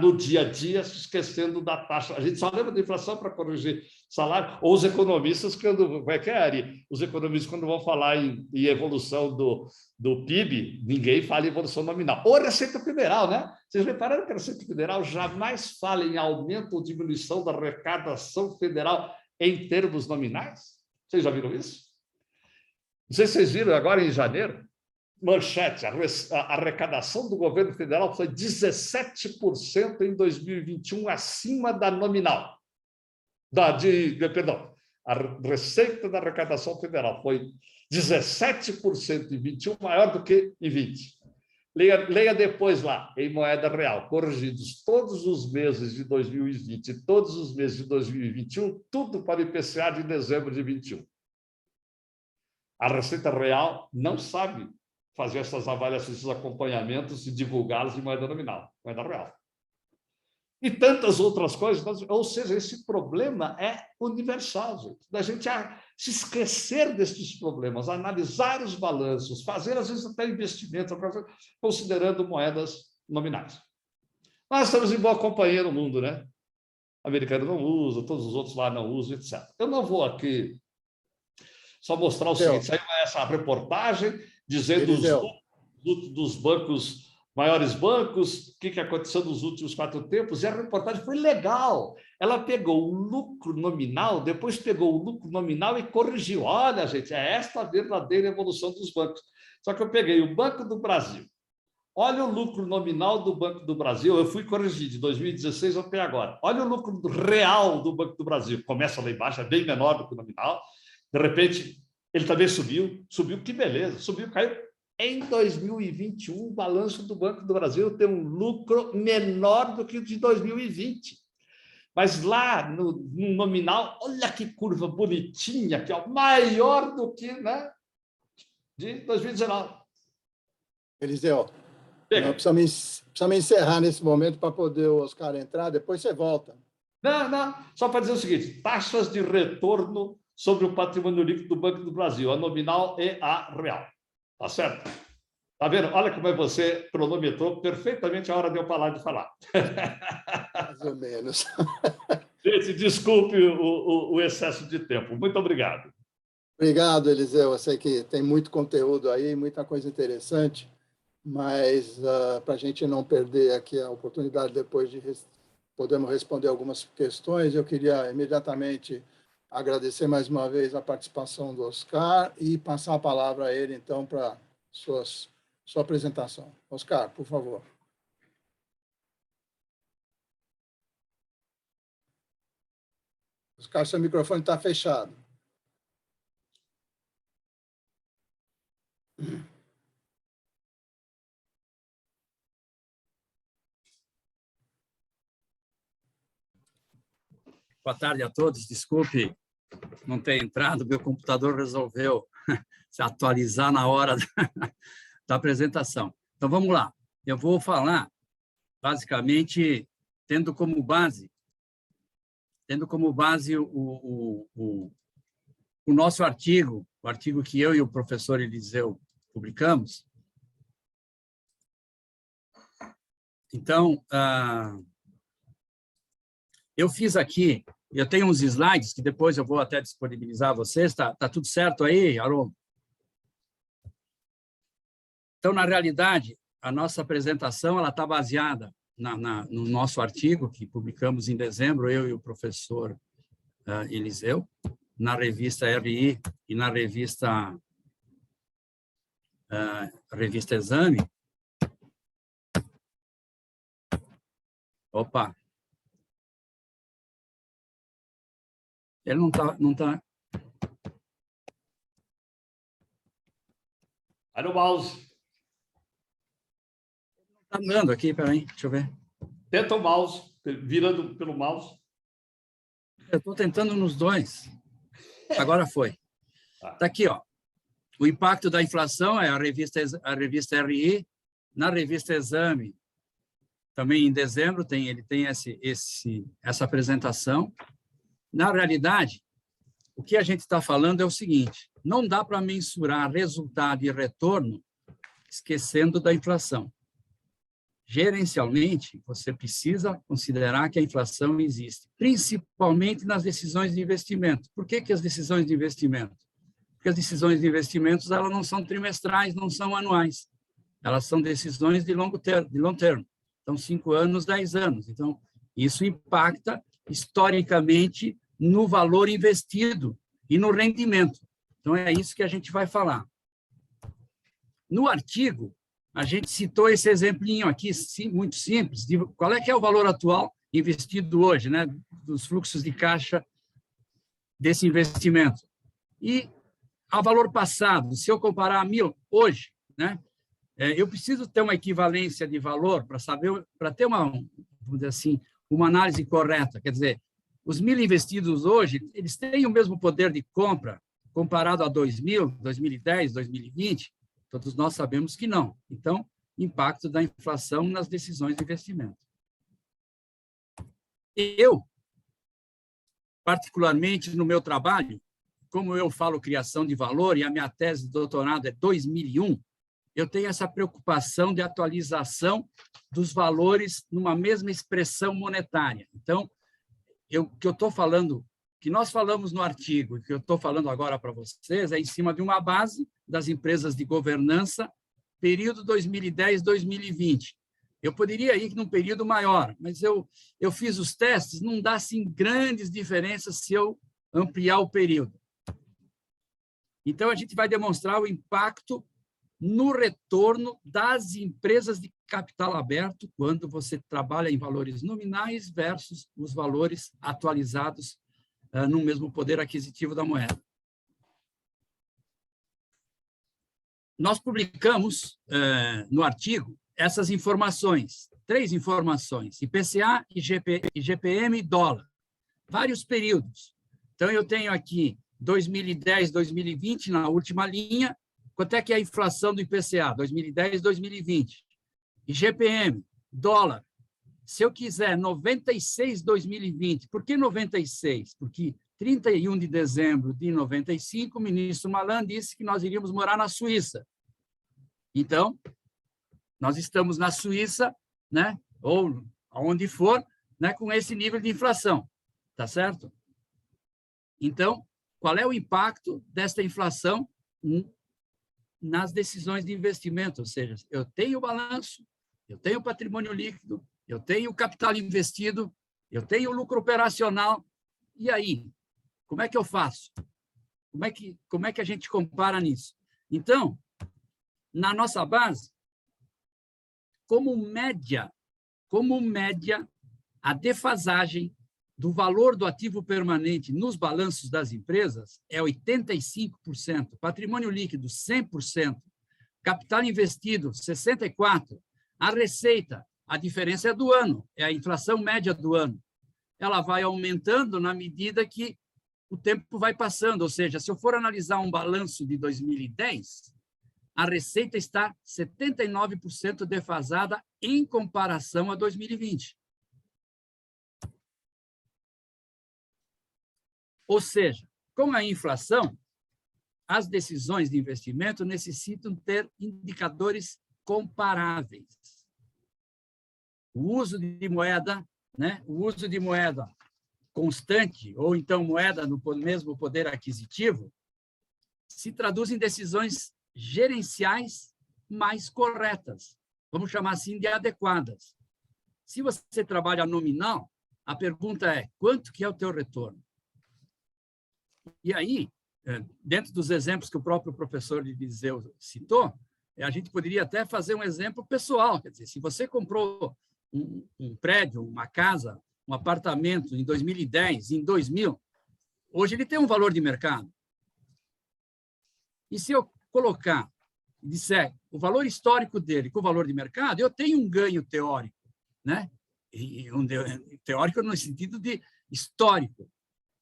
no dia a dia, se esquecendo da taxa. A gente só lembra da inflação para corrigir salário, ou os economistas, os economistas, quando vão falar em evolução do PIB, ninguém fala em evolução nominal. Ou a Receita Federal, né? Vocês repararam que a Receita Federal jamais fala em aumento ou diminuição da arrecadação federal em termos nominais? Vocês já viram isso? Não sei se vocês viram agora em janeiro, manchete, a arrecadação do governo federal foi 17% em 2021, acima da nominal. Perdão, a receita da arrecadação federal foi 17% em 21, maior do que em 20. Leia depois lá, em moeda real, corrigidos todos os meses de 2020 e todos os meses de 2021, tudo para o IPCA de dezembro de 21. A Receita Real não sabe fazer essas avaliações, esses acompanhamentos e divulgá-los em moeda nominal, moeda real. E tantas outras coisas. Ou seja, esse problema é universal, gente. Da gente se esquecer desses problemas, analisar os balanços, fazer, às vezes, até investimentos, considerando moedas nominais. Nós estamos em boa companhia no mundo, né? O americano não usa, todos os outros lá não usam, etc. Eu não vou aqui Só mostrar o seguinte, saiu essa reportagem dizendo os lucros dos bancos, maiores bancos, o que aconteceu nos últimos 4 tempos, e a reportagem foi legal. Ela pegou o lucro nominal, depois pegou o lucro nominal e corrigiu. Olha, gente, é esta a verdadeira evolução dos bancos. Só que eu peguei o Banco do Brasil. Olha o lucro nominal do Banco do Brasil. Eu fui corrigir de 2016 até agora. Olha o lucro real do Banco do Brasil. Começa lá embaixo, é bem menor do que o nominal. De repente, ele também subiu. Subiu, que beleza. Subiu, caiu. Em 2021, o balanço do Banco do Brasil tem um lucro menor do que o de 2020. Mas lá no nominal, olha que curva bonitinha, que é maior do que, né, de 2019. Eliseu, precisamos encerrar nesse momento para poder o Oscar entrar, depois você volta. Não, só para dizer o seguinte, taxas de retorno sobre o patrimônio líquido do Banco do Brasil, a nominal e a real. Tá certo? Tá vendo? Olha como você cronometrou perfeitamente a hora de eu parar de falar. Mais ou menos. Gente, desculpe o excesso de tempo. Muito obrigado. Obrigado, Eliseu. Eu sei que tem muito conteúdo aí, muita coisa interessante, mas para a gente não perder aqui a oportunidade depois de podermos responder algumas questões, eu queria imediatamente agradecer mais uma vez a participação do Oscar e passar a palavra a ele, então, para sua apresentação. Oscar, por favor. Oscar, seu microfone está fechado. Boa tarde a todos. Desculpe não ter entrado, meu computador resolveu se atualizar na hora da apresentação. Então, vamos lá. Eu vou falar, basicamente, tendo como base o nosso artigo, o artigo que eu e o professor Eliseu publicamos. Então, eu fiz aqui, eu tenho uns slides que depois eu vou até disponibilizar a vocês. Tá tudo certo aí, Haroldo? Então, na realidade, a nossa apresentação está baseada no nosso artigo, que publicamos em dezembro, eu e o professor Eliseu, na revista RI e na revista Exame. Opa! Ele não tá. Aí no mouse. Está andando aqui, peraí, deixa eu ver. Tenta o mouse, virando pelo mouse. Eu estou tentando nos dois. Agora foi. Está aqui, ó. O impacto da inflação é a revista RI. Na revista Exame, também em dezembro, ele tem essa apresentação. Na realidade, o que a gente está falando é o seguinte: não dá para mensurar resultado e retorno esquecendo da inflação. Gerencialmente, você precisa considerar que a inflação existe, principalmente nas decisões de investimento. Por que as decisões de investimento? Porque as decisões de investimentos elas não são trimestrais, não são anuais. Elas são decisões de long term. Então, 5 anos, 10 anos. Então, isso impacta historicamente no valor investido e no rendimento. Então, é isso que a gente vai falar. No artigo, a gente citou esse exemplinho aqui, muito simples, de qual é que é o valor atual investido hoje, né, dos fluxos de caixa desse investimento. E a valor passado, se eu comparar hoje, né, eu preciso ter uma equivalência de valor para saber, para ter vamos dizer assim, uma análise correta. Quer dizer, os 1.000 investidos hoje, eles têm o mesmo poder de compra comparado a 2000, 2010, 2020? Todos nós sabemos que não. Então, impacto da inflação nas decisões de investimento. Eu, particularmente no meu trabalho, como eu falo criação de valor e a minha tese de doutorado é 2001, eu tenho essa preocupação de atualização dos valores numa mesma expressão monetária. Então, o que eu estou falando que nós falamos no artigo, que eu estou falando agora para vocês, é em cima de uma base das empresas de governança, período 2010-2020. Eu poderia ir num período maior, mas eu fiz os testes, não dá assim grandes diferenças se eu ampliar o período. Então, a gente vai demonstrar o impacto no retorno das empresas de capital aberto quando você trabalha em valores nominais versus os valores atualizados no mesmo poder aquisitivo da moeda. Nós publicamos no artigo essas informações, 3 informações, IPCA, IGPM e dólar, vários períodos. Então, eu tenho aqui 2010, 2020, na última linha, quanto é que é a inflação do IPCA, 2010, 2020. IGPM, dólar. Se eu quiser 96, 2020, por que 96? Porque 31 de dezembro de 95, o ministro Malan disse que nós iríamos morar na Suíça. Então, nós estamos na Suíça, né, ou aonde for, né, com esse nível de inflação, tá certo? Então, qual é o impacto desta inflação nas decisões de investimento? Ou seja, eu tenho balanço, eu tenho patrimônio líquido, eu tenho capital investido, eu tenho lucro operacional, e aí? Como é que eu faço? Como é que a gente compara nisso? Então, na nossa base, como média, a defasagem do valor do ativo permanente nos balanços das empresas é 85%, patrimônio líquido 100%, capital investido 64%, a receita, a diferença é do ano, é a inflação média do ano. Ela vai aumentando na medida que o tempo vai passando, ou seja, se eu for analisar um balanço de 2010, a receita está 79% defasada em comparação a 2020. Ou seja, com a inflação, as decisões de investimento necessitam ter indicadores comparáveis. O uso de moeda, né? O uso de moeda constante, ou então moeda no mesmo poder aquisitivo, se traduz em decisões gerenciais mais corretas, vamos chamar assim de adequadas. Se você trabalha nominal, a pergunta é, quanto que é o teu retorno? E aí, dentro dos exemplos que o próprio professor Eliseu citou, a gente poderia até fazer um exemplo pessoal, quer dizer, se você comprou um prédio, uma casa, um apartamento em 2010, em 2000, hoje ele tem um valor de mercado. E se eu colocar e disser o valor histórico dele com o valor de mercado, eu tenho um ganho teórico, né? E um teórico no sentido de histórico.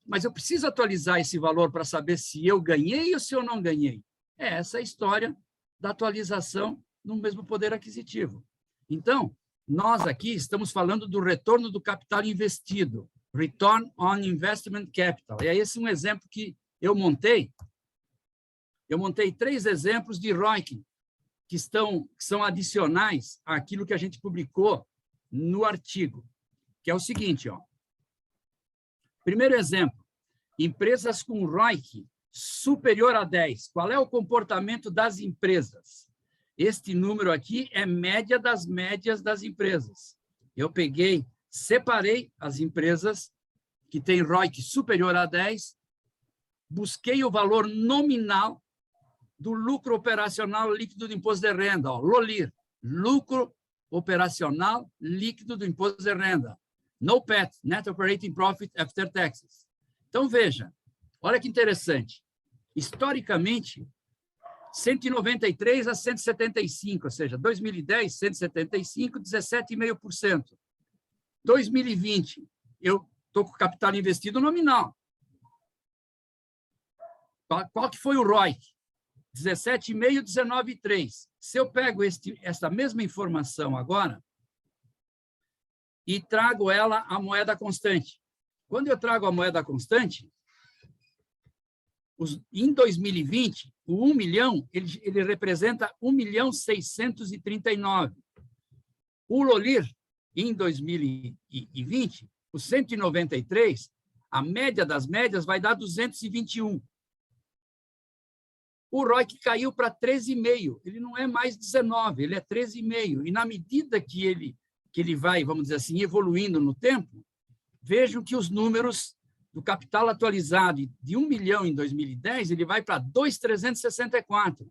Mas eu preciso atualizar esse valor para saber se eu ganhei ou se eu não ganhei. É essa a história da atualização no mesmo poder aquisitivo. Então, nós aqui estamos falando do retorno do capital investido, Return on Investment Capital. E é esse um exemplo que eu montei. Eu montei 3 exemplos de ROIC, que são adicionais àquilo que a gente publicou no artigo, que é o seguinte, ó. Primeiro exemplo, empresas com ROIC superior a 10. Qual é o comportamento das empresas? Este número aqui é média das médias das empresas. Eu separei as empresas que têm ROIC superior a 10, busquei o valor nominal do lucro operacional líquido do imposto de renda, ó, LOLIR, lucro operacional líquido do imposto de renda. NOPAT, Net Operating Profit After Taxes. Então, veja, olha que interessante. Historicamente, 193 a 175, ou seja, 2010, 175, 17,5%. 2020, eu estou com capital investido nominal. Qual que foi o ROIC? 17,5, 19,3. Se eu pego essa mesma informação agora e trago ela à moeda constante. Quando eu trago a moeda constante, em 2020, o 1 milhão, ele representa 1.639.000. O LOLIR, em 2020, o 193, A média das médias vai dar 221. O ROIC caiu para 13,5. Ele não é mais 19, ele é 13,5. E na medida que ele vai, vamos dizer assim, evoluindo no tempo, vejam que os números do capital atualizado de 1 milhão em 2010, ele vai para 2,364.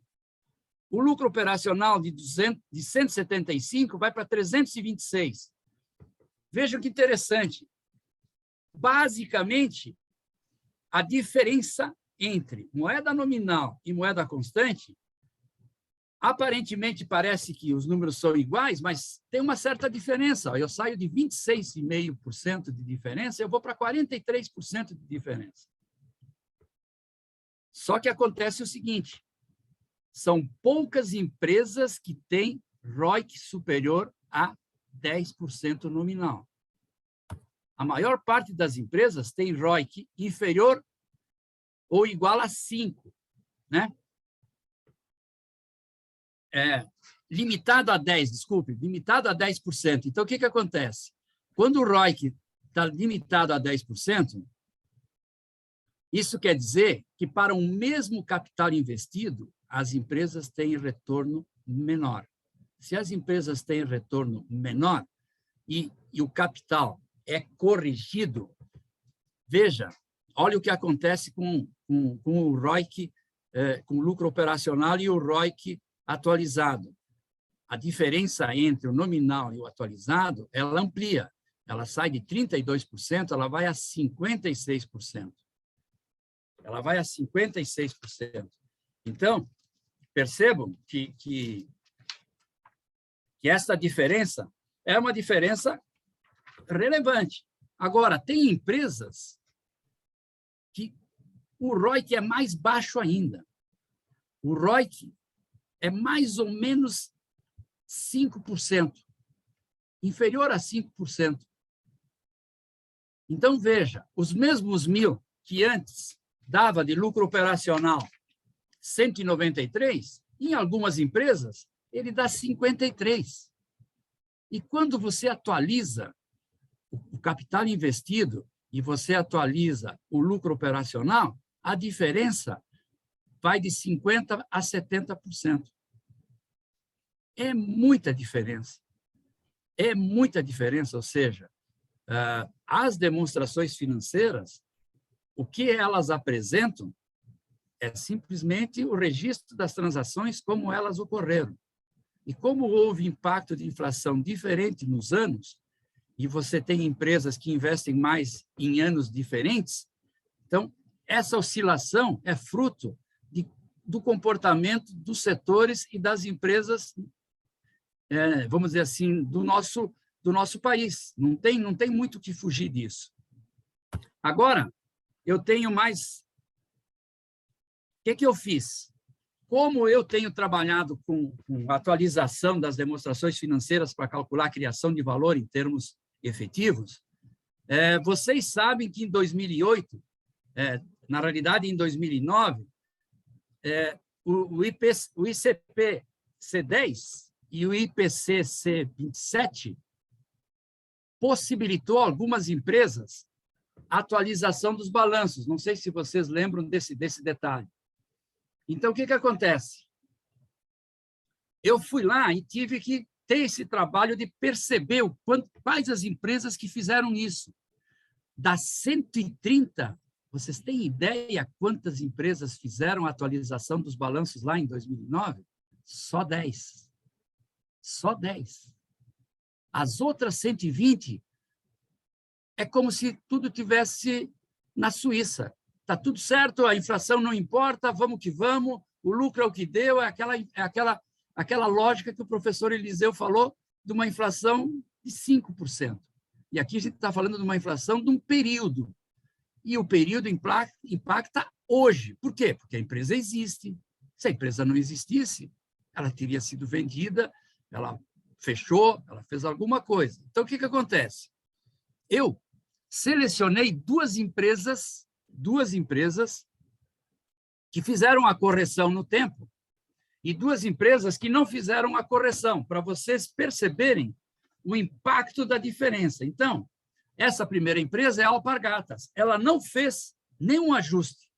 O lucro operacional de 175 vai para 326. Vejam que interessante. Basicamente, a diferença entre moeda nominal e moeda constante, aparentemente parece que os números são iguais, mas tem uma certa diferença. Eu saio de 26,5% de diferença, eu vou para 43% de diferença. Só que acontece o seguinte, são poucas empresas que têm ROIC superior a 10% nominal. A maior parte das empresas tem ROIC inferior ou igual a 5%, né? Limitado a 10%, desculpe, limitado a 10%. Então, o que acontece? Quando o ROIC está limitado a 10%, isso quer dizer que, para o mesmo capital investido, as empresas têm retorno menor. Se as empresas têm retorno menor e o capital é corrigido, veja, olha o que acontece com o ROIC, com o lucro operacional e o ROIC atualizado. A diferença entre o nominal e o atualizado, ela amplia. Ela sai de 32%, ela vai a 56%. Ela vai a 56%. Então, percebam que essa diferença é uma diferença relevante. Agora, tem empresas que o ROIC é mais baixo ainda. O ROIC é mais ou menos 5%, inferior a 5%. Então, veja, os mesmos 1.000 que antes dava de lucro operacional 193, em algumas empresas, ele dá 53. E quando você atualiza o capital investido e você atualiza o lucro operacional, a diferença vai de 50% a 70%. É muita diferença. É muita diferença, ou seja, as demonstrações financeiras, o que elas apresentam é simplesmente o registro das transações como elas ocorreram. E como houve impacto de inflação diferente nos anos, e você tem empresas que investem mais em anos diferentes, então, essa oscilação é fruto do comportamento dos setores e das empresas, vamos dizer assim, do nosso país. Não tem muito o que fugir disso. Agora, eu tenho mais... O que eu fiz? Como eu tenho trabalhado com a atualização das demonstrações financeiras para calcular a criação de valor em termos efetivos, vocês sabem que em 2008, na realidade em 2009, o ICP-C10 e o IPC-C27 possibilitou a algumas empresas a atualização dos balanços. Não sei se vocês lembram desse detalhe. Então, o que acontece? Eu fui lá e tive que ter esse trabalho de perceber quais as empresas que fizeram isso. Das 130, vocês têm ideia quantas empresas fizeram a atualização dos balanços lá em 2009? Só 10. Só 10. As outras 120 é como se tudo tivesse na Suíça. Está tudo certo, a inflação não importa, vamos que vamos, o lucro é o que deu, é aquela lógica que o professor Eliseu falou de uma inflação de 5%. E aqui a gente está falando de uma inflação de um período. E o período impacta hoje. Por quê? Porque a empresa existe. Se a empresa não existisse, ela teria sido vendida, ela fechou, ela fez alguma coisa. Então, o que acontece? Eu selecionei duas empresas que fizeram a correção no tempo e duas empresas que não fizeram a correção, para vocês perceberem o impacto da diferença. Então, Essa primeira empresa é a Alpargatas. Ela não fez nenhum ajuste.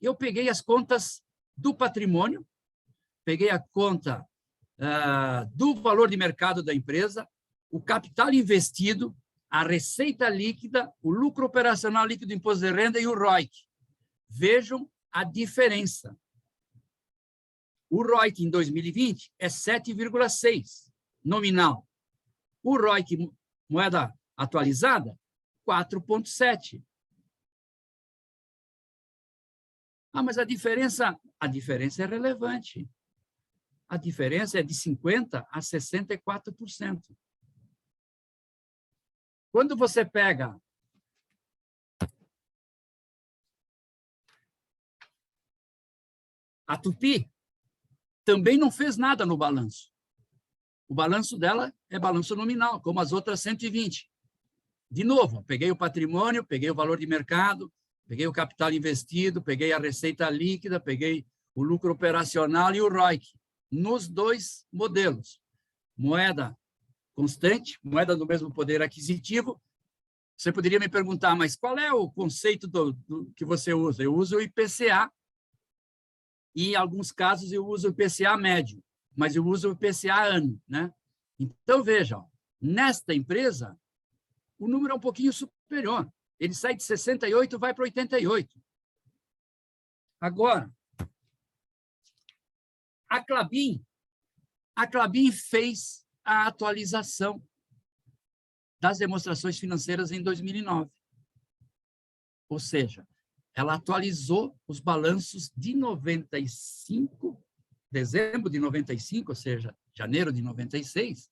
Eu peguei as contas do patrimônio, peguei a conta do valor de mercado da empresa, o capital investido, a receita líquida, o lucro operacional líquido do imposto de renda e o ROIC. Vejam a diferença. O ROIC em 2020 é 7,6 nominal. O ROIC moeda atualizada, 4,7. Mas a diferença é relevante. A diferença é de 50% a 64%. Quando você pega a Tupi, também não fez nada no balanço. O balanço dela é balanço nominal, como as outras 120. De novo, peguei o patrimônio, peguei o valor de mercado, peguei o capital investido, peguei a receita líquida, peguei o lucro operacional e o ROIC, nos dois modelos. Moeda constante, moeda do mesmo poder aquisitivo. Você poderia me perguntar, mas qual é o conceito que você usa? Eu uso o IPCA, e em alguns casos eu uso o IPCA médio, mas eu uso o IPCA ano, né? Então, veja, nesta empresa, o número é um pouquinho superior. Ele sai de 68 e vai para 88. Agora, a Klabin fez a atualização das demonstrações financeiras em 2009. Ou seja, ela atualizou os balanços de 95, dezembro de 95, ou seja, janeiro de 96,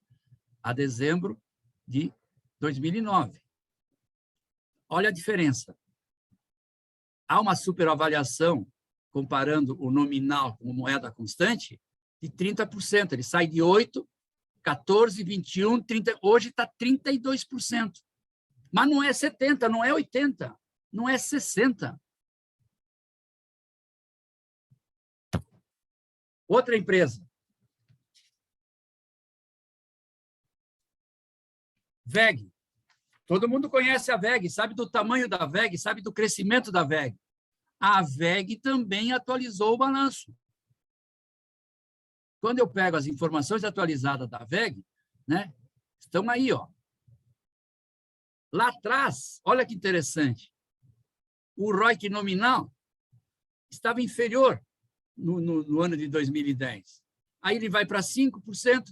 a dezembro de 2009. Olha a diferença. Há uma superavaliação, comparando o nominal com moeda constante, de 30%. Ele sai de 8%, 14%, 21%, 30%. Hoje está 32%. Mas não é 70%, não é 80%, não é 60%. Outra empresa. WEG. Todo mundo conhece a WEG, sabe do tamanho da WEG, sabe do crescimento da WEG. A WEG também atualizou o balanço. Quando eu pego as informações atualizadas da WEG, né, estão aí, ó. Lá atrás, olha que interessante, o ROIC nominal estava inferior no ano de 2010. Aí ele vai para 5%,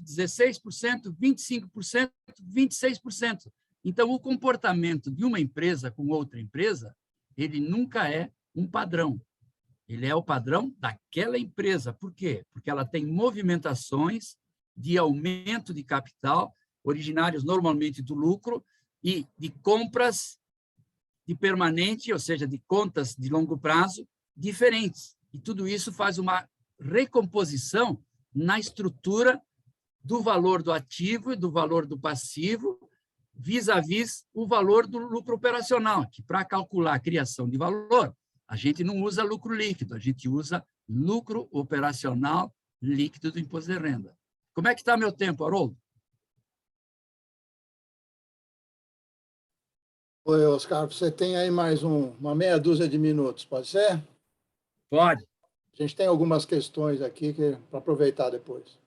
16%, 25%, 26%. Então, o comportamento de uma empresa com outra empresa, ele nunca é um padrão. Ele é o padrão daquela empresa. Por quê? Porque ela tem movimentações de aumento de capital, originários normalmente do lucro, e de compras de permanente, ou seja, de contas de longo prazo, diferentes. E tudo isso faz uma recomposição na estrutura do valor do ativo e do valor do passivo, vis-à-vis o valor do lucro operacional, que para calcular a criação de valor, a gente não usa lucro líquido, a gente usa lucro operacional líquido do imposto de renda. Como é que está meu tempo, Haroldo? Oi, Oscar, você tem aí mais uma meia dúzia de minutos, pode ser? Pode. A gente tem algumas questões aqui para aproveitar depois.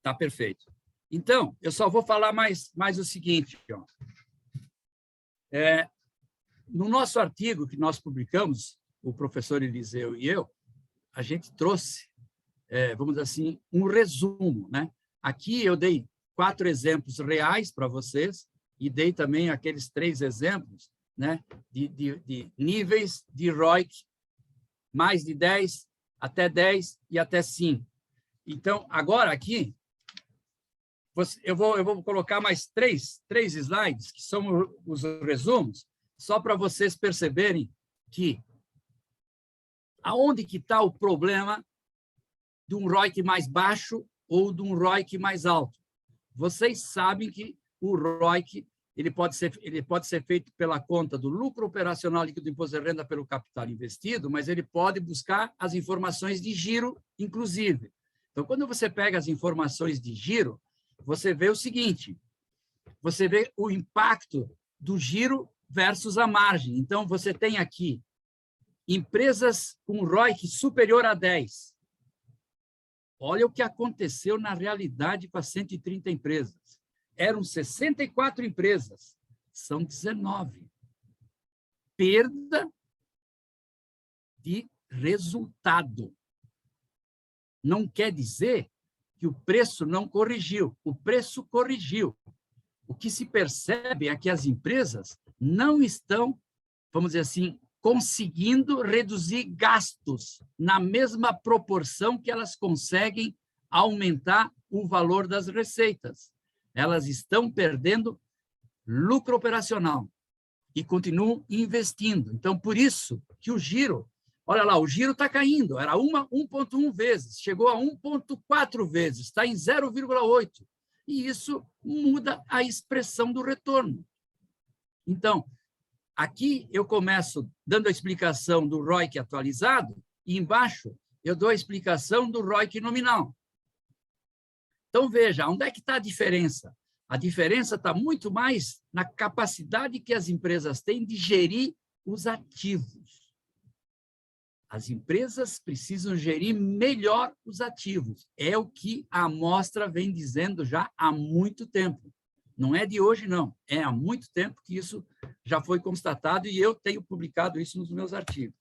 Tá perfeito. Então, eu só vou falar mais o seguinte. Ó. No nosso artigo que nós publicamos, o professor Eliseu e eu, a gente trouxe, vamos dizer assim, um resumo, né? Aqui eu dei 4 exemplos reais para vocês e dei também aqueles 3 exemplos, né, de níveis de ROIC, mais de 10, até 10 e até 5. Então, agora aqui, eu vou colocar mais três slides, que são os resumos, só para vocês perceberem que aonde que está o problema de um ROIC mais baixo ou de um ROIC mais alto. Vocês sabem que o ROIC ele pode ser feito pela conta do lucro operacional líquido do imposto de renda pelo capital investido, mas ele pode buscar as informações de giro, inclusive. Então, quando você pega as informações de giro, você vê o seguinte, você vê o impacto do giro versus a margem. Então, você tem aqui empresas com ROIC superior a 10. Olha o que aconteceu na realidade com as 130 empresas. Eram 64 empresas, são 19. Perda de resultado. Não quer dizer que o preço não corrigiu. O preço corrigiu. O que se percebe é que as empresas não estão, vamos dizer assim, conseguindo reduzir gastos na mesma proporção que elas conseguem aumentar o valor das receitas. Elas estão perdendo lucro operacional e continuam investindo. Então, por isso que o giro, olha lá, o giro está caindo, era 1,1 vezes, chegou a 1,4 vezes, está em 0,8. E isso muda a expressão do retorno. Então, aqui eu começo dando a explicação do ROIC atualizado e embaixo eu dou a explicação do ROIC nominal. Então, veja, onde é que está a diferença? A diferença está muito mais na capacidade que as empresas têm de gerir os ativos. As empresas precisam gerir melhor os ativos. É o que a amostra vem dizendo já há muito tempo. Não é de hoje, não. É há muito tempo que isso já foi constatado e eu tenho publicado isso nos meus artigos.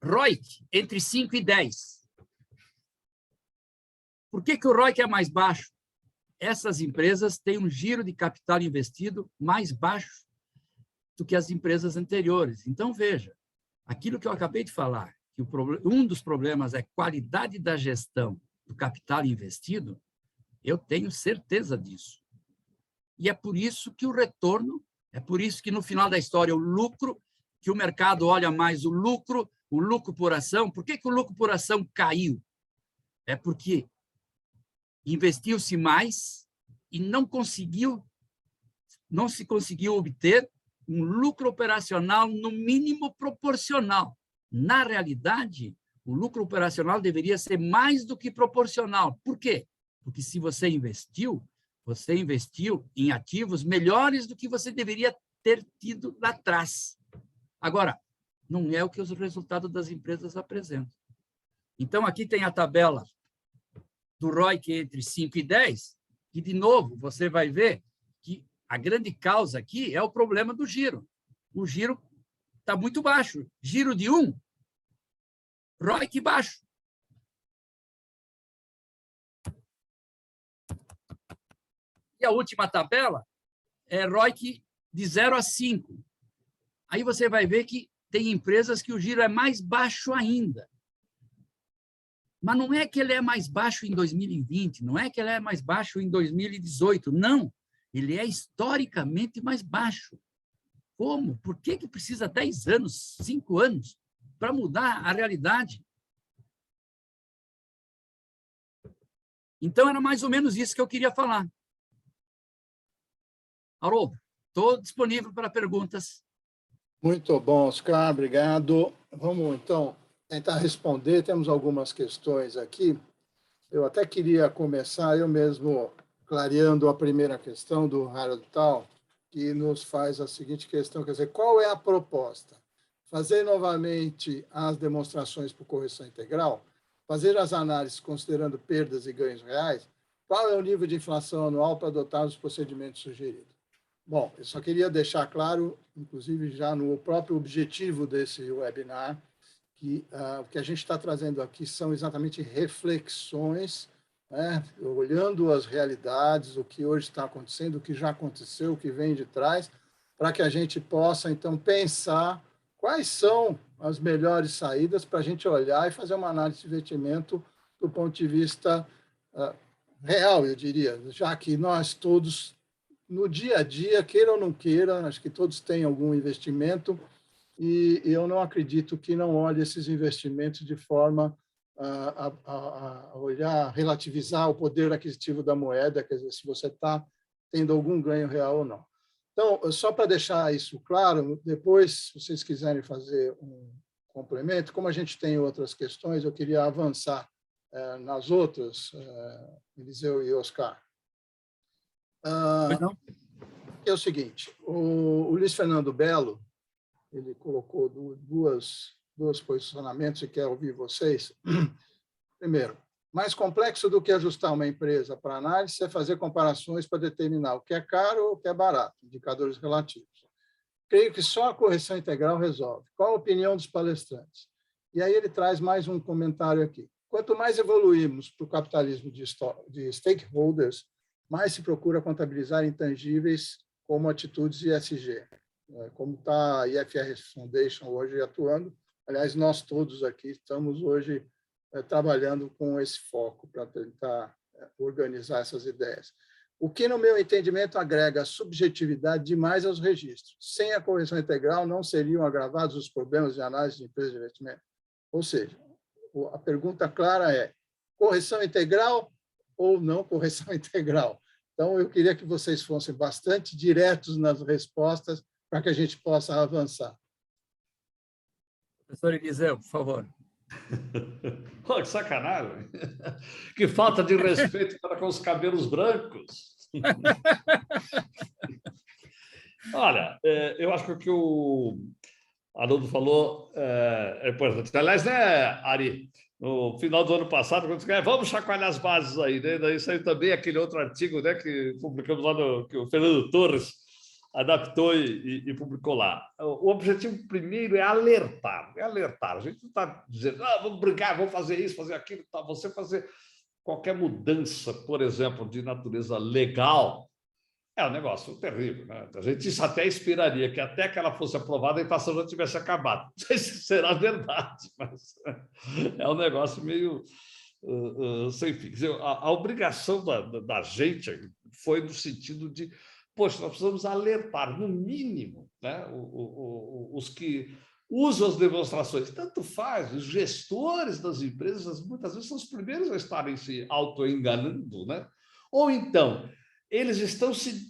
ROIC, entre 5 e 10. Por que o ROIC é mais baixo? Essas empresas têm um giro de capital investido mais baixo do que as empresas anteriores. Então, veja, aquilo que eu acabei de falar, que um dos problemas é qualidade da gestão do capital investido, eu tenho certeza disso. E é por isso que o retorno, é por isso que no final da história o lucro, que o mercado olha mais o lucro por ação. Por que o lucro por ação caiu? É porque investiu-se mais e não se conseguiu obter um lucro operacional no mínimo proporcional. Na realidade, o lucro operacional deveria ser mais do que proporcional. Por quê? Porque se você investiu em ativos melhores do que você deveria ter tido lá atrás. Agora, não é o que os resultados das empresas apresentam. Então, aqui tem a tabela do ROIC entre 5 e 10, que, de novo, você vai ver que a grande causa aqui é o problema do giro. O giro está muito baixo. Giro de 1, ROIC baixo. E a última tabela é ROIC de 0 a 5. Aí você vai ver que tem empresas que o giro é mais baixo ainda. Mas não é que ele é mais baixo em 2020, não é que ele é mais baixo em 2018, não. Ele é historicamente mais baixo. Como? Por que precisa 10 anos, 5 anos, para mudar a realidade? Então, era mais ou menos isso que eu queria falar. Haroldo, estou disponível para perguntas. Muito bom, Oscar, obrigado. Vamos, então, tentar responder. Temos algumas questões aqui. Eu até queria começar, eu mesmo, clareando a primeira questão do Harold Tal, que nos faz a seguinte questão, quer dizer, qual é a proposta? Fazer novamente as demonstrações por correção integral? Fazer as análises considerando perdas e ganhos reais? Qual é o nível de inflação anual para adotar os procedimentos sugeridos? Bom, eu só queria deixar claro, inclusive já no próprio objetivo desse webinar, que o que a gente está trazendo aqui são exatamente reflexões, né, olhando as realidades, o que hoje está acontecendo, o que já aconteceu, o que vem de trás, para que a gente possa, então, pensar quais são as melhores saídas para a gente olhar e fazer uma análise de investimento do ponto de vista real, eu diria, já que nós todos, no dia a dia, queira ou não queira, acho que todos têm algum investimento, e eu não acredito que não olhe esses investimentos de forma a olhar, relativizar o poder aquisitivo da moeda, quer dizer, se você está tendo algum ganho real ou não. Então, só para deixar isso claro, depois, se vocês quiserem fazer um complemento. Como a gente tem outras questões, eu queria avançar nas outras, Eliseu e Oscar. Pois não? É o seguinte, o Luiz Fernando Belo, ele colocou dois posicionamentos e quer ouvir vocês. Primeiro, mais complexo do que ajustar uma empresa para análise é fazer comparações para determinar o que é caro ou o que é barato, indicadores relativos. Creio que só a correção integral resolve. Qual a opinião dos palestrantes? E aí ele traz mais um comentário aqui. Quanto mais evoluímos para o capitalismo de stakeholders, mais se procura contabilizar intangíveis como atitudes ESG, como está a IFRS Foundation hoje atuando. Aliás, nós todos aqui estamos hoje trabalhando com esse foco para tentar organizar essas ideias. O que, no meu entendimento, agrega subjetividade demais aos registros. Sem a correção integral, não seriam agravados os problemas de análise de empresas de investimento? Ou seja, a pergunta clara é: correção integral ou não correção integral? Então, eu queria que vocês fossem bastante diretos nas respostas para que a gente possa avançar. Professor Eliseu, por favor. Pô, que sacanagem! Que falta de respeito para com os cabelos brancos! Olha, eu acho que o que o Haroldo falou é importante. Aliás, né, Ari? No final do ano passado, quando disse, vamos chacoalhar as bases aí, né? Daí saiu também aquele outro artigo, né, que publicamos lá, que o Fernando Torres adaptou e publicou lá. O objetivo primeiro é alertar. A gente não está dizendo, vamos brigar, vamos fazer isso, fazer aquilo. Tá? Você fazer qualquer mudança, por exemplo, de natureza legal, é um negócio terrível. Né? A gente até esperaria que até que ela fosse aprovada, a inflação já tivesse acabado. Não sei se será verdade, mas é um negócio meio sem fim. Quer dizer, a obrigação da gente foi no sentido de, poxa, nós precisamos alertar, no mínimo, né, os que usam as demonstrações. Tanto faz, os gestores das empresas, muitas vezes, são os primeiros a estarem se auto-enganando, né? Ou então, eles estão se...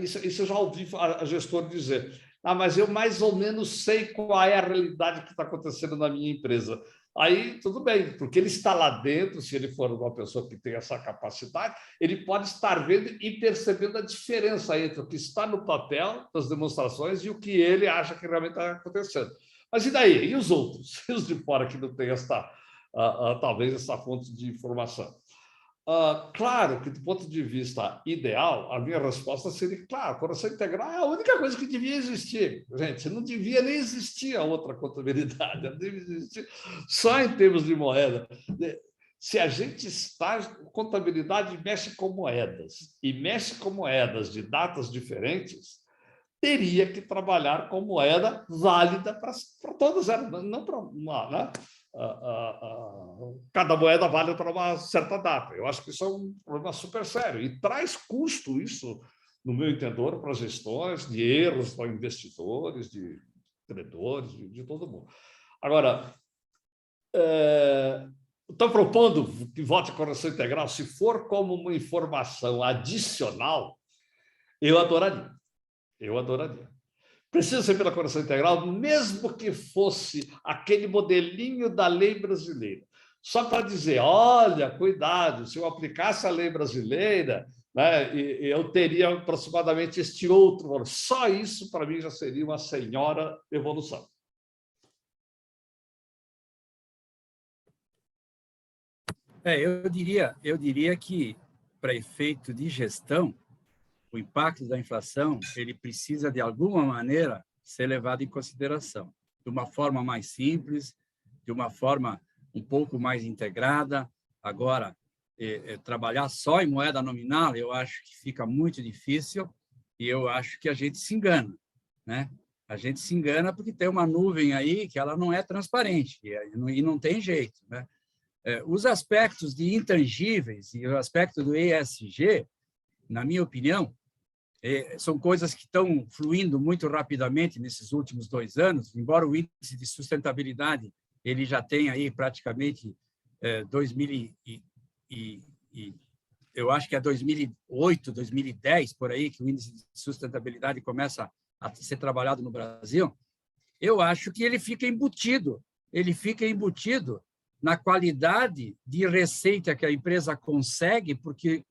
Isso eu já ouvi a gestor dizer, mas eu mais ou menos sei qual é a realidade que está acontecendo na minha empresa. Aí, tudo bem, porque ele está lá dentro, se ele for uma pessoa que tem essa capacidade, ele pode estar vendo e percebendo a diferença entre o que está no papel das demonstrações e o que ele acha que realmente está acontecendo. Mas e daí? E os outros? E os de fora que não têm talvez essa fonte de informação? Claro que, do ponto de vista ideal, a minha resposta seria, claro, a correção integral é a única coisa que devia existir. Gente, não devia nem existir a outra contabilidade, não devia existir só em termos de moeda. Se a gente está... Contabilidade mexe com moedas, e mexe com moedas de datas diferentes, teria que trabalhar com moeda válida para todas elas, não para uma... Né? Cada moeda vale para uma certa data. Eu acho que isso é um problema super sério e traz custo, isso, no meu entender, para gestões, de erros para investidores, de credores, de todo mundo. Agora, estou propondo que vote a correção integral, se for como uma informação adicional, eu adoraria. Precisa ser pela correção integral, mesmo que fosse aquele modelinho da lei brasileira. Só para dizer, olha, cuidado, se eu aplicasse a lei brasileira, né, eu teria aproximadamente este outro valor. Só isso, para mim, já seria uma senhora evolução. Eu diria que, para efeito de gestão, o impacto da inflação ele precisa, de alguma maneira, ser levado em consideração, de uma forma mais simples, de uma forma um pouco mais integrada. Agora, trabalhar só em moeda nominal, eu acho que fica muito difícil e eu acho que a gente se engana, né? A gente se engana porque tem uma nuvem aí que ela não é transparente e não tem jeito, né? Os aspectos de intangíveis e o aspecto do ESG, na minha opinião, são coisas que estão fluindo muito rapidamente nesses últimos 2 anos, embora o índice de sustentabilidade ele já tenha aí praticamente 2000 eu acho que é 2008, 2010, por aí, que o índice de sustentabilidade começa a ser trabalhado no Brasil. eu acho que ele fica embutido na qualidade de receita que a empresa consegue, porque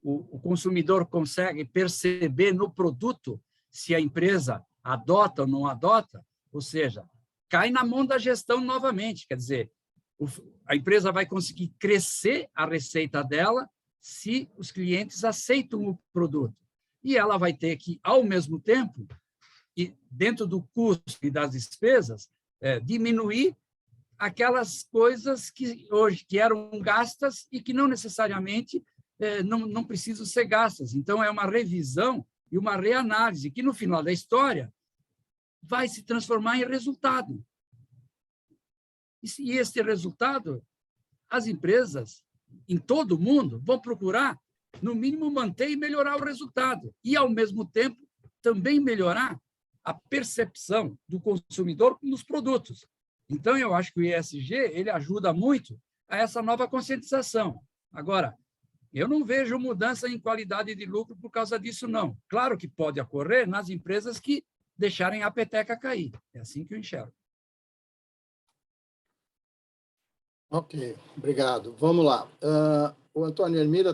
o consumidor consegue perceber no produto se a empresa adota ou não adota, ou seja, cai na mão da gestão novamente, quer dizer, a empresa vai conseguir crescer a receita dela se os clientes aceitam o produto. E ela vai ter que, ao mesmo tempo, e dentro do custo e das despesas, diminuir aquelas coisas que hoje que eram gastas e que não necessariamente não precisam ser gastas. Então, é uma revisão e uma reanálise que, no final da história, vai se transformar em resultado. E esse resultado, as empresas, em todo o mundo, vão procurar, no mínimo, manter e melhorar o resultado. E, ao mesmo tempo, também melhorar a percepção do consumidor nos produtos. Então, eu acho que o ESG ele ajuda muito a essa nova conscientização. Agora, eu não vejo mudança em qualidade de lucro por causa disso, não. Claro que pode ocorrer nas empresas que deixarem a peteca cair. É assim que eu enxergo. Ok, obrigado. Vamos lá. O Antônio Hermida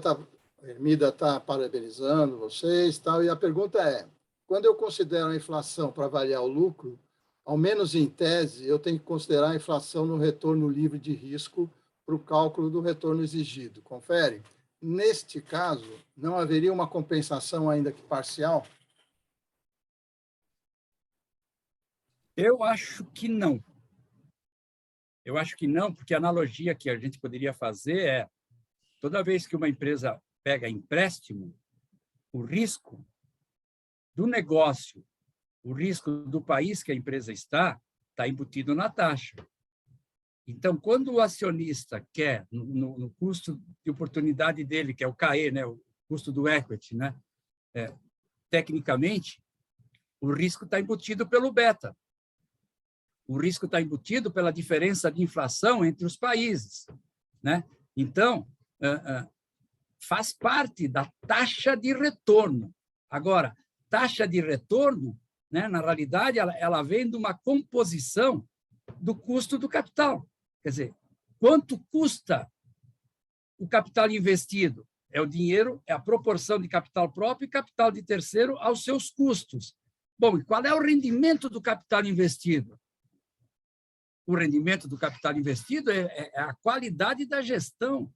está parabenizando vocês, tal, e a pergunta é, quando eu considero a inflação para avaliar o lucro, ao menos em tese, eu tenho que considerar a inflação no retorno livre de risco para o cálculo do retorno exigido. Confere? Neste caso, não haveria uma compensação ainda que parcial? Eu acho que não. Eu acho que não, porque a analogia que a gente poderia fazer é, toda vez que uma empresa pega empréstimo, o risco do negócio, o risco do país que a empresa está embutido na taxa. Então, quando o acionista quer, no custo de oportunidade dele, que é o CAE, né, o custo do equity, né, tecnicamente, o risco está embutido pelo beta. O risco está embutido pela diferença de inflação entre os países, né? Então, faz parte da taxa de retorno. Agora, taxa de retorno, né, na realidade, ela vem de uma composição do custo do capital. Quer dizer, quanto custa o capital investido? É o dinheiro, é a proporção de capital próprio e capital de terceiro aos seus custos. Bom, e qual é o rendimento do capital investido? O rendimento do capital investido é a qualidade da gestão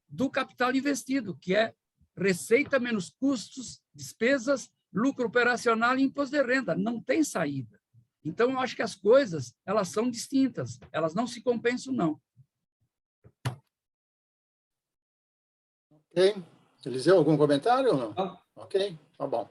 do capital investido, que é receita menos custos, despesas, lucro operacional e imposto de renda. Não tem saída. Então, eu acho que as coisas elas são distintas, elas não se compensam, não. Ok. Eliseu, algum comentário ou não? Não. Ok, tá bom.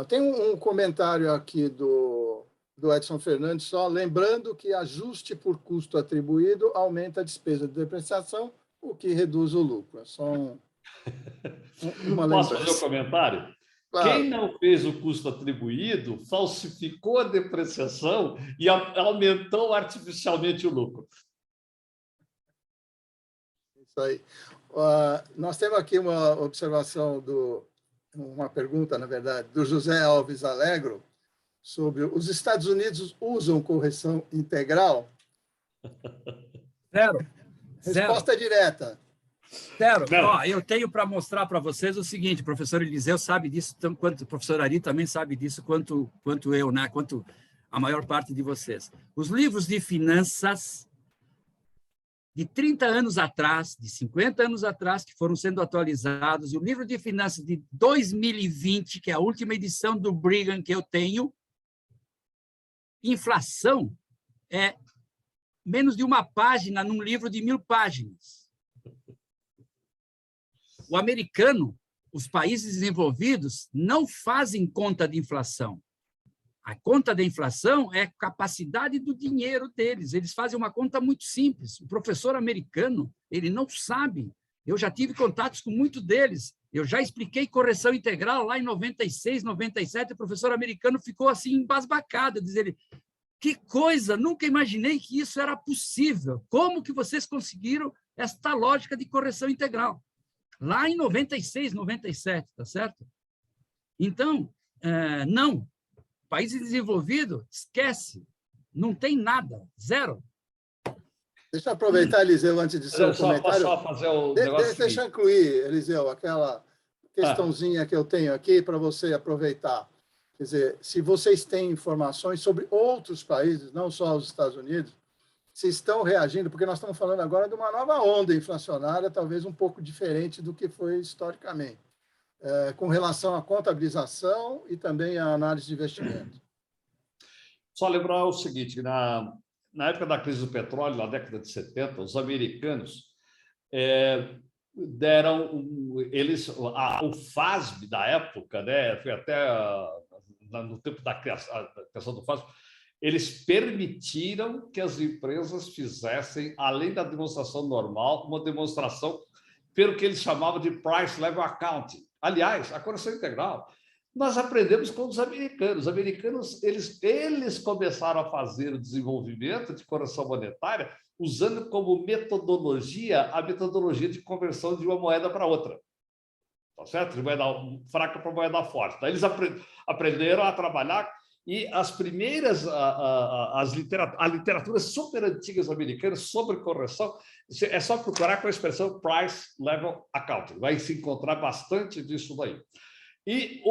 Tem um comentário aqui do Edson Fernandes, só lembrando que ajuste por custo atribuído aumenta a despesa de depreciação, o que reduz o lucro. É só uma lembrança. Posso fazer um comentário? Claro. Quem não fez o custo atribuído falsificou a depreciação e aumentou artificialmente o lucro. Isso aí. Nós temos aqui uma observação, uma pergunta, na verdade, do José Alves Alegro, sobre os Estados Unidos usam correção integral? Zero. Resposta direta. Zero. Ó, eu tenho para mostrar para vocês o seguinte, o professor Eliseu sabe disso, tanto quanto o professor Ari também sabe disso, quanto eu, né? Quanto a maior parte de vocês. Os livros de finanças de 30 anos atrás, de 50 anos atrás, que foram sendo atualizados, e o livro de finanças de 2020, que é a última edição do Brigham que eu tenho, inflação é menos de uma página num livro de 1000 páginas. O americano, os países desenvolvidos, não fazem conta de inflação. A conta da inflação é a capacidade do dinheiro deles. Eles fazem uma conta muito simples. O professor americano, ele não sabe. Eu já tive contatos com muitos deles. Eu já expliquei correção integral lá em 96, 97. O professor americano ficou assim embasbacado, diz ele, que coisa, nunca imaginei que isso era possível. Como que vocês conseguiram esta lógica de correção integral? Lá em 96, 97, tá certo? Então, não. País desenvolvido, esquece. Não tem nada, zero. Deixa eu aproveitar, Eliseu, antes de seu comentário. Só fazer o negócio Deixa eu incluir, Eliseu, aquela questãozinha que eu tenho aqui para você aproveitar. Quer dizer, se vocês têm informações sobre outros países, não só os Estados Unidos, se estão reagindo, porque nós estamos falando agora de uma nova onda inflacionária, talvez um pouco diferente do que foi historicamente, com relação à contabilização e também à análise de investimento. Só lembrar o seguinte, na época da crise do petróleo, na década de 70, os americanos deram o FASB da época, né, foi até no tempo da criação do FASB, eles permitiram que as empresas fizessem, além da demonstração normal, uma demonstração pelo que eles chamavam de Price Level Accounting. Aliás, a correção integral, nós aprendemos com os americanos. Os americanos, eles começaram a fazer o desenvolvimento de correção monetária usando como metodologia a metodologia de conversão de uma moeda para outra. Tá certo? De moeda fraca para moeda forte. Então, eles aprenderam a trabalhar e as primeiras, as literaturas super antigas americanas sobre correção, é só procurar com a expressão Price Level Accounting. Vai se encontrar bastante disso daí. E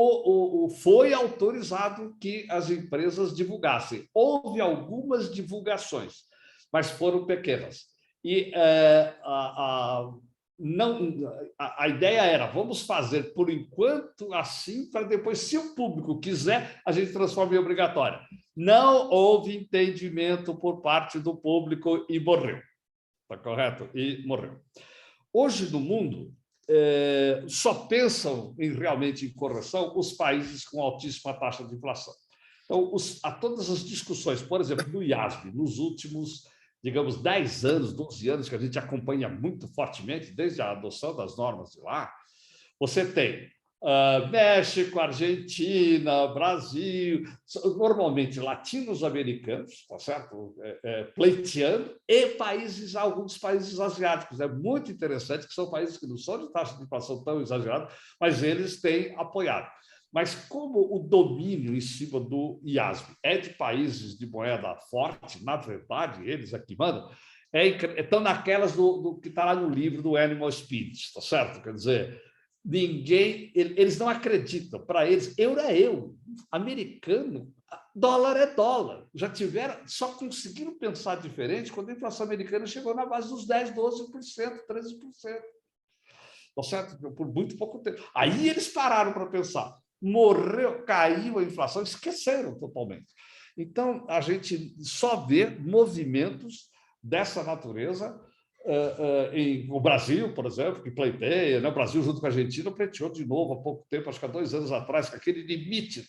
foi autorizado que as empresas divulgassem. Houve algumas divulgações, mas foram pequenas. E a ideia era, vamos fazer por enquanto assim, para depois, se o público quiser, a gente transforma em obrigatória. Não houve entendimento por parte do público e morreu. Está correto? E morreu. Hoje, no mundo, só pensam realmente em correção os países com altíssima taxa de inflação. Então, a todas as discussões, por exemplo, do IASB, nos últimos, digamos, 10 anos, 12 anos, que a gente acompanha muito fortemente, desde a adoção das normas de lá, você tem México, Argentina, Brasil, normalmente latinos-americanos, tá certo? Pleiteando, e alguns países asiáticos. É muito interessante que são países que não são de taxa de inflação tão exagerada, mas eles têm apoiado. Mas como o domínio em cima do IASB é de países de moeda forte, na verdade, eles aqui mandam, estão naquelas do que está lá no livro do Animal Spirits, tá certo? Quer dizer, eles não acreditam. Para eles, euro é euro, americano, dólar é dólar. Só conseguiram pensar diferente quando a inflação americana chegou na base dos 10%, 12%, 13%. Tá certo? Por muito pouco tempo. Aí eles pararam para pensar. Morreu, caiu a inflação, esqueceram totalmente. Então, a gente só vê movimentos dessa natureza no Brasil, por exemplo, que pleiteia, né? O Brasil, junto com a Argentina, pleiteou de novo há pouco tempo, acho que há 2 anos atrás, com aquele limite,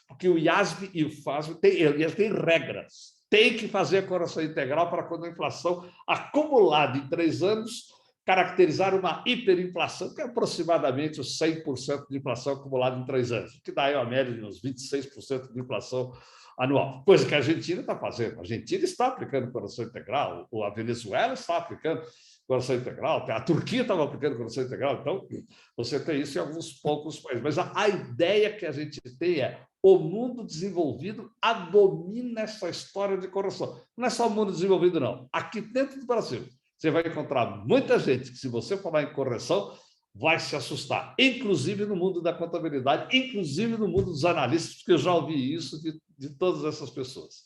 porque o IASB e o FASB têm regras. Tem que fazer a correção integral para quando a inflação acumulada em 3 anos caracterizar uma hiperinflação, que é aproximadamente os 100% de inflação acumulada em 3 anos, que dá aí uma média de uns 26% de inflação anual, coisa que a Argentina está fazendo. A Argentina está aplicando correção integral, a Venezuela está aplicando correção integral, a Turquia estava aplicando correção integral, então você tem isso em alguns poucos países. Mas a ideia que a gente tem é o mundo desenvolvido domina essa história de correção. Não é só o mundo desenvolvido, não. Aqui dentro do Brasil, você vai encontrar muita gente que, se você falar em correção, vai se assustar, inclusive no mundo da contabilidade, inclusive no mundo dos analistas, porque eu já ouvi isso de todas essas pessoas.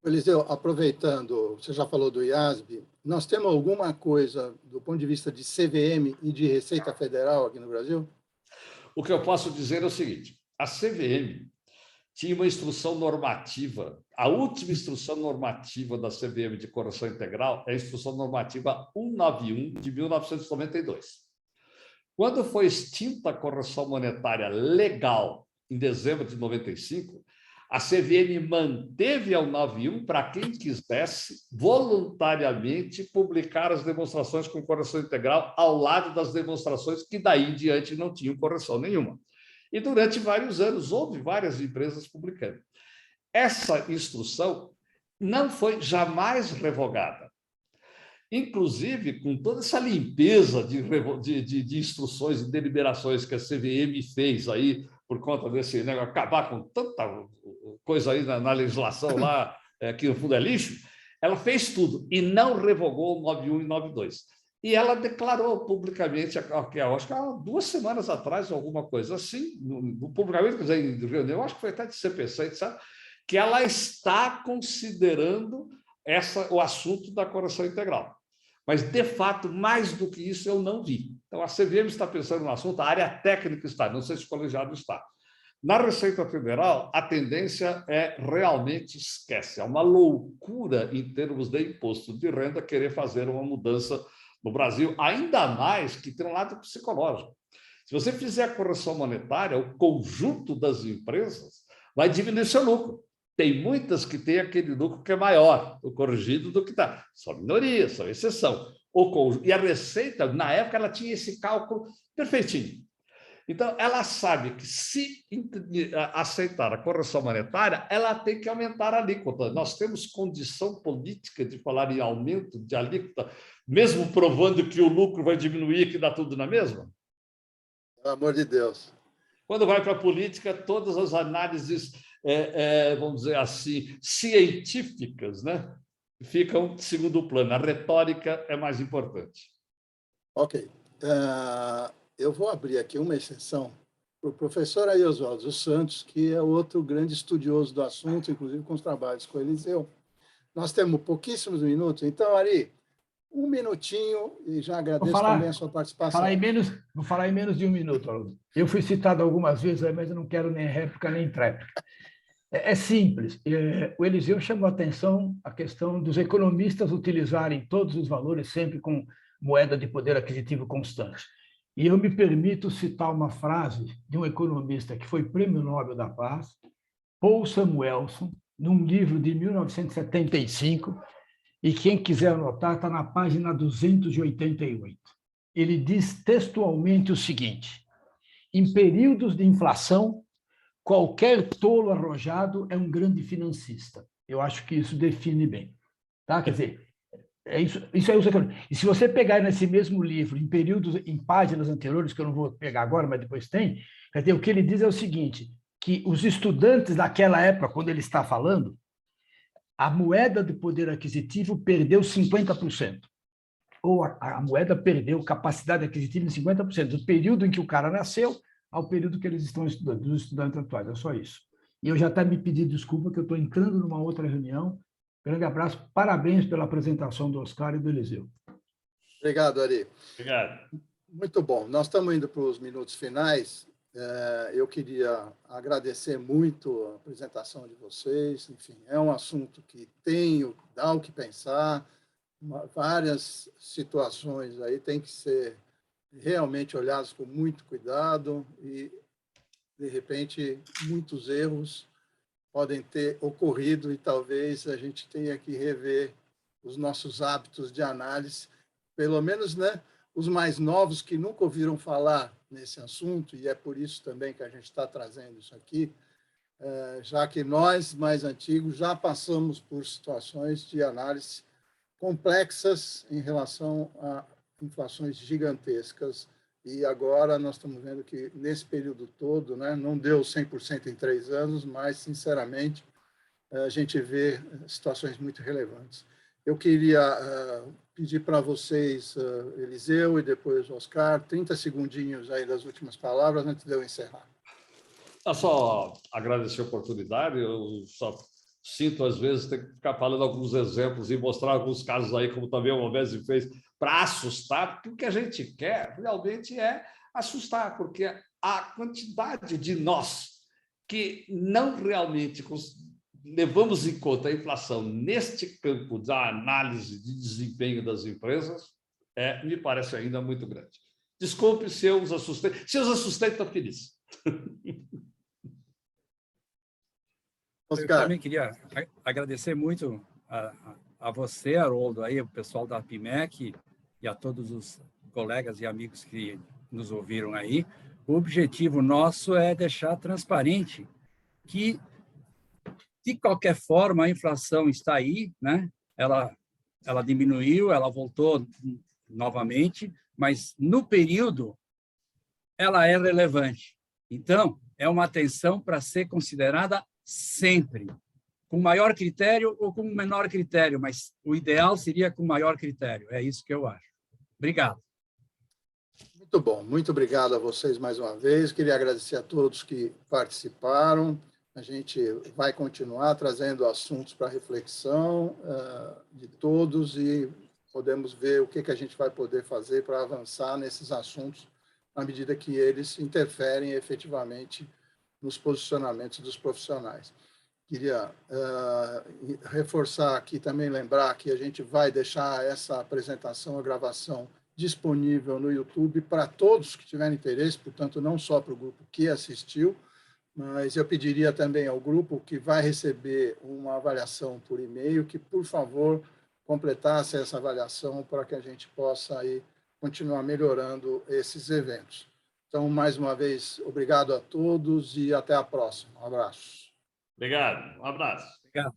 Eliseu, aproveitando, você já falou do IASB, nós temos alguma coisa do ponto de vista de CVM e de Receita Federal aqui no Brasil? O que eu posso dizer é o seguinte, a CVM tinha uma instrução normativa, a última instrução normativa da CVM de correção integral é a instrução normativa 191 de 1992. Quando foi extinta a correção monetária legal, em dezembro de 95, a CVM manteve a 191 para quem quisesse voluntariamente publicar as demonstrações com correção integral ao lado das demonstrações que daí em diante não tinham correção nenhuma. E durante vários anos houve várias empresas publicando. Essa instrução não foi jamais revogada. Inclusive, com toda essa limpeza de instruções e deliberações que a CVM fez aí por conta desse negócio, acabar com tanta coisa aí na legislação lá, que no fundo é lixo, ela fez tudo e não revogou o 91 e 92. E ela declarou publicamente, acho que há 2 semanas atrás, alguma coisa assim, publicamente, quer dizer, em reunião, acho que foi até de CPC, sabe? Que ela está considerando o assunto da correção integral. Mas, de fato, mais do que isso, eu não vi. Então, a CVM está pensando no assunto, a área técnica está, não sei se o colegiado está. Na Receita Federal, a tendência é realmente esquece. É uma loucura em termos de imposto de renda querer fazer uma mudança no Brasil, ainda mais que tem um lado psicológico. Se você fizer a correção monetária, o conjunto das empresas vai diminuir seu lucro. Tem muitas que têm aquele lucro que é maior, o corrigido, do que está. São minorias, são exceção. E a Receita, na época, ela tinha esse cálculo perfeitinho. Então, ela sabe que se aceitar a correção monetária, ela tem que aumentar a alíquota. Nós temos condição política de falar em aumento de alíquota, mesmo provando que o lucro vai diminuir, que dá tudo na mesma? Pelo amor de Deus. Quando vai para a política, todas as análises, vamos dizer assim, científicas, né, ficam de segundo plano. A retórica é mais importante. Ok. Eu vou abrir aqui uma exceção para o professor Oswaldo dos Santos, que é outro grande estudioso do assunto, inclusive com os trabalhos com o Eliseu. Nós temos pouquíssimos minutos, então, Ari, 1 minutinho, e já agradeço também a sua participação. Vou falar em menos de 1 minuto, Haroldo. Eu fui citado algumas vezes, mas eu não quero nem réplica nem tréplica. É simples. O Eliseu chamou a atenção a questão dos economistas utilizarem todos os valores sempre com moeda de poder aquisitivo constante. E eu me permito citar uma frase de um economista que foi Prêmio Nobel da Paz, Paul Samuelson, num livro de 1975, e quem quiser anotar está na página 288. Ele diz textualmente o seguinte: em períodos de inflação, qualquer tolo arrojado é um grande financista. Eu acho que isso define bem. Tá? Quer dizer, isso aí. E se você pegar nesse mesmo livro, em páginas anteriores, que eu não vou pegar agora, mas depois tem, quer dizer, o que ele diz é o seguinte, que os estudantes daquela época, quando ele está falando, a moeda de poder aquisitivo perdeu 50%. Ou a moeda perdeu capacidade aquisitiva em 50%, do período em que o cara nasceu ao período que eles estão estudando, dos estudantes atuais. É só isso. E eu já até me pedi desculpa, que eu estou entrando numa outra reunião. Grande abraço, parabéns pela apresentação do Oscar e do Eliseu. Obrigado, Ari. Obrigado. Muito bom. Nós estamos indo para os minutos finais. Eu queria agradecer muito a apresentação de vocês. Enfim, é um assunto que dá o que pensar. Várias situações aí têm que ser realmente olhadas com muito cuidado e, de repente, muitos erros podem ter ocorrido e talvez a gente tenha que rever os nossos hábitos de análise, pelo menos, né, os mais novos que nunca ouviram falar nesse assunto, e é por isso também que a gente está trazendo isso aqui, já que nós, mais antigos, já passamos por situações de análise complexas em relação a inflações gigantescas, e agora nós estamos vendo que, nesse período todo, né, não deu 100% em 3 anos, mas, sinceramente, a gente vê situações muito relevantes. Eu queria pedir para vocês, Eliseu e depois Oscar, 30 segundinhos aí das últimas palavras antes de eu encerrar. Eu só agradecer a oportunidade, eu só sinto, às vezes, ter que ficar falando alguns exemplos e mostrar alguns casos aí, como também o Alvese fez, para assustar, porque o que a gente quer realmente é assustar, porque a quantidade de nós que não realmente levamos em conta a inflação neste campo da análise de desempenho das empresas, me parece ainda muito grande. Desculpe se eu os assustei. Se eu os assustei, estou feliz. Eu também queria agradecer muito a você, Haroldo, aí, o pessoal da APIMEC e a todos os colegas e amigos que nos ouviram aí. O objetivo nosso é deixar transparente que, de qualquer forma, a inflação está aí, né? Ela diminuiu, ela voltou novamente, mas, no período, ela é relevante. Então, é uma atenção para ser considerada sempre, com maior critério ou com menor critério, mas o ideal seria com maior critério. É isso que eu acho. Obrigado. Muito bom, muito obrigado a vocês mais uma vez. Queria agradecer a todos que participaram. A gente vai continuar trazendo assuntos para reflexão de todos e podemos ver o que a gente vai poder fazer para avançar nesses assuntos à medida que eles interferem efetivamente nos posicionamentos dos profissionais. Queria reforçar aqui, também lembrar que a gente vai deixar essa apresentação, a gravação, disponível no YouTube para todos que tiverem interesse, portanto, não só para o grupo que assistiu, mas eu pediria também ao grupo que vai receber uma avaliação por e-mail, que, por favor, completasse essa avaliação para que a gente possa aí continuar melhorando esses eventos. Então, mais uma vez, obrigado a todos e até a próxima. Um abraço. Obrigado. Um abraço. Obrigado.